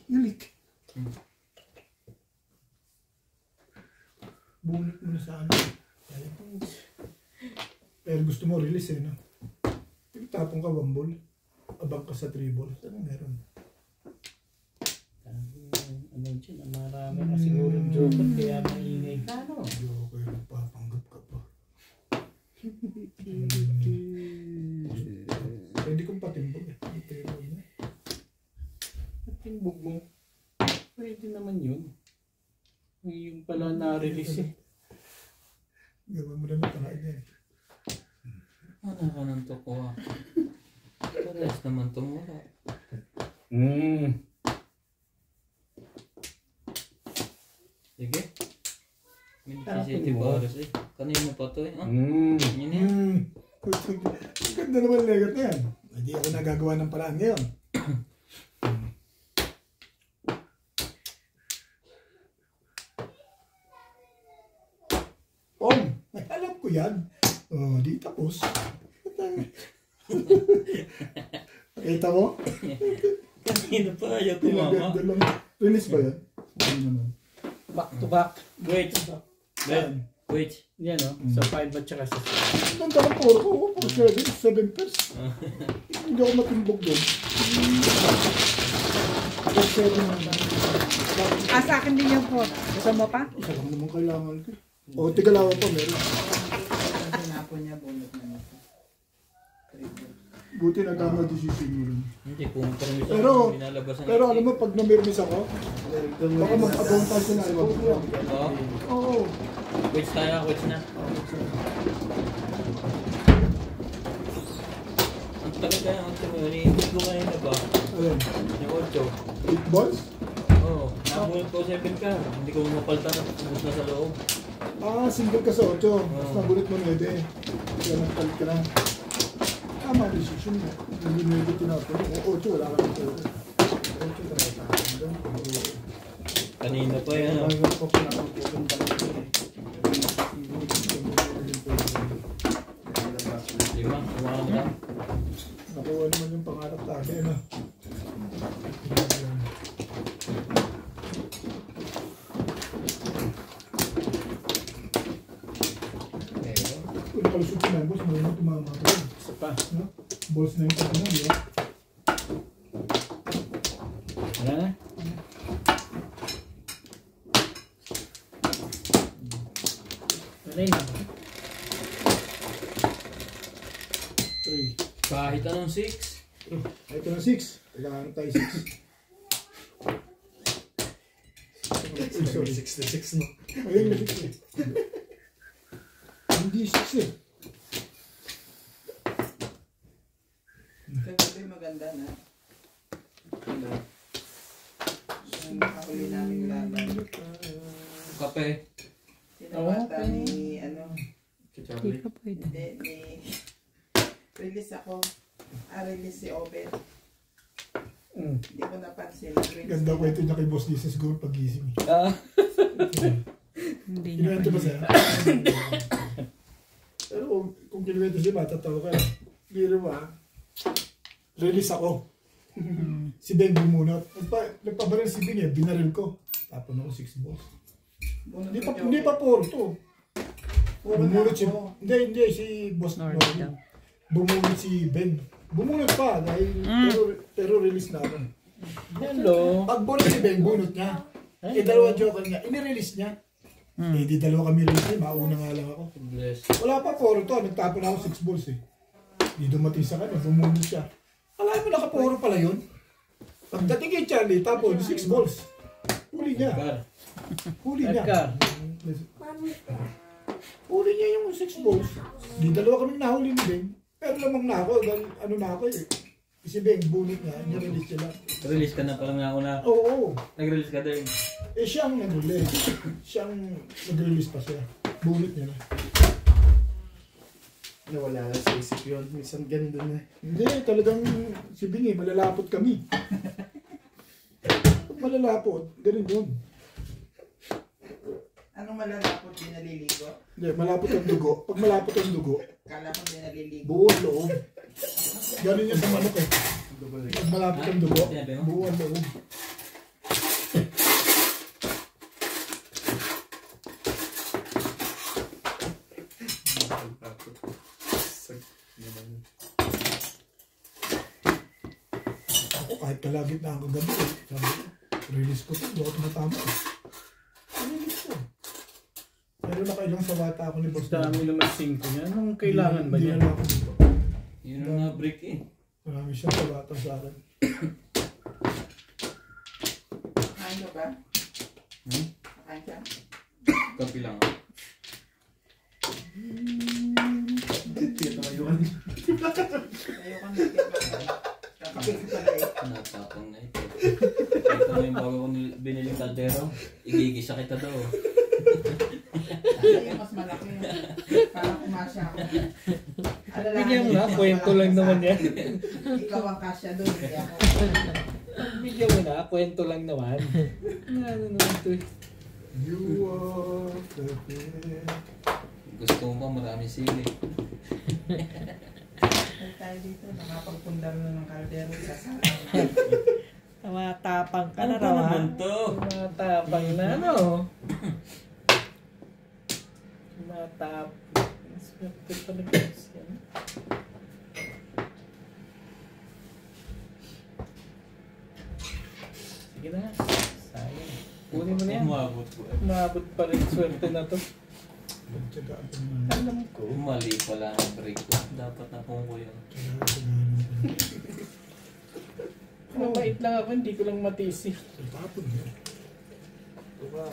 Yulik. Bunot mo na sana. Pero gusto mo release eh, no? Tapong ka bambol. Abang ka sa tribal. Ano meron? Ano dyan, marami ka siguro joke at kaya maingay ka, no? Joke, nagpapanggap ka pa. Pwede kong patimbog eh. Patimbog mo. Pwede naman yun. Yung pala na-release eh. Gawin mo naman tanain yan. Ano ka nang tukuha? Pares naman tumura. Sige. May sensitive oras eh. Kanino pa to eh? Yun yan. Ganda naman legat na yan. Hindi ako nagagawa ng paraan ngayon. Alam ko yan. Oh, di tapos. Nakita mo? Kanino pa ayaw tumama? Release ba yan? Hindi naman. Back to back. Wait. Wait. Yan o. Sa 5 at saka sa 6. Ganda ng puro ko. 7 pairs. Hindi ako matimbog doon. Sa akin din yung po. Gusto mo pa? Isa lang naman kailangan ko. O, tigalawan pa meron. Tinapon niya, bunot na nito. Buti na tama decision mo rin. Hindi, kung permis Pero- binalabasan. Pero alam mo, pag namirmis ako, baka mag-abong tayo sa nalibag ko. Oo. Oo. Wait tayo, wait na. Ang tagal kaya ang tumuli. Hindi ko kayo na ba? Ayan. Yung 8. 8 balls? Oo. Nabunod ko 7 ka. Hindi ko mapalta na. Ubus na sa loob. Ah, single ka sa 8. Tapos nagulit mo 9. Kaya nagpalit ka na. Tama ang decision mo. Hindi mo yung tinapon. O 8, wala ka ng 8. 8 talaga tayo. Kanina pa yan. Ang mga ko pinapagpupunta talaga. Lima, kumakain lang. Nakuha naman yung pangarap tayo, no? Kung nakalusot si Mambos, may mga tumama ko. Isa pa. No? Balls na yung kanina, di ba? Wala na? Wala na. 3. Kahit anong 6. Ito na 6. Kailangan tayo 6. 66 no. Ayun na 6 eh. Hindi 6 eh. Kagabi maganda na. Ano? Yung nakahuli namin laban. Kape. Sinawata ni ano. Hindi ka pwede. Hindi, release ako. Release si Obet. Hindi ko napansin. Ganda kwento niya kay Boss Lisa siguro pag-gising. Hindi niya Kinuwento ba pwede. sa'yo? Pero kung kinuwento siya, matatawa ka. Biro mo ha. Release ako. Si Beng bumunot. Nagpabaril si Beng eh. Binaril ko. Tapon ako 6 balls. Hindi pa Porto. Bumunot si... Hindi si Boss Nordy daw. Bumunot si Ben. Bumunot pa dahil pero release na ako. Hello. Pag bunot si Ben, bunot niya. Eh dalawa joker niya. Ini-release niya. Eh di dalawa kami release niya. Mauna nga lang ako. Bless. Wala pa Porto. Nagtapon ako 6 balls eh. Di dumating sa kanya. Bumunot siya. Alam mo nakapuro pala yun. Pagdating kay Charlie, tapon 6 balls. Huli niya. Edgar. Huli niya. Edgar. Huli niya yung 6 balls. Di dalawa kami nahuli ni Ben. Pero lamang na ako. Dahil ano na ako eh. Si Ben, bunot niya. Nirelease siya lang. Release ka na pala nga una. Oo. Nag-release ka din. Eh siyang nag-release. Siyang nag-release pa siya. Bunot niya na. Nawala na sa isip yun. Minsan ganda na. Hindi, talagang si Bingi, malalapot kami. Pag malalapot, ganun yun. Anong malalapot din naliligo? Hindi, malapot ang dugo. Pag malapot ang dugo, Kala ko din naliligo. buo ang loob. Ganun yan sa manok eh. Pag malapot ang dugo, buo ang loob. Ako kahit kalagit na ako gabi eh. Sabi ko, release ko ito, hindi ako tumatama eh. Release ko. Pero nakailang sa bata ako ni Boss. Dami naman 5 niya. Anong kailangan ba Hindi niya? na ako dito. Yun ang na-break eh. Marami siyang sa bata sa akin. Kain ka ba? Kain ka? Kape lang. Ayoko na Kakapit ko pala eh. Natapang na ito. Ito na yung bago kong biniling kaldero. Igigisa kita daw. Ay, mas malaki. Para kumasya ako. Bigyan mo na, kwento lang naman yan. Ikaw ang kasya doon, hindi ako. Bigyan mo na, kwento lang naman. Ano naman ito eh. You are the best. Gusto mo ba maraming sili? Ay tayo dito, nakapagpundar na ng kaldero. Sasama. Matapang ka na Ano ba raw naman ha? to? Matapang na ano? Matapang. Swerte talaga yan. Sige na. Sayang. Kunin mo na yan. Umabot ko. Umabot pa rin swerte na to. Tsagaan pa naman. Alam ko. Mali pala ang break ko. Dapat na kung ko yun. Mabait lang ako, hindi ko lang matisi. Tapon niya. Diba?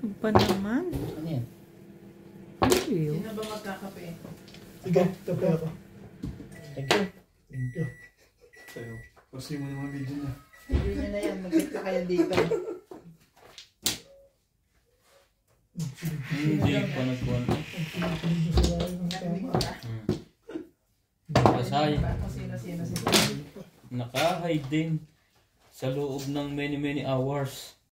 Ano pa naman? Ano yan? Ayaw. Sino ba magkakape? Sige, tapo ako. Thank you. Thank you. Sa'yo. Kasi mo naman video niya. Hindi nyo na yan, mag-get ka kayo dito. Hindi pa nagkuhan. Narinig ko na. Kasay. Kung sino-sino si Naka-hide din. Sa loob ng many hours.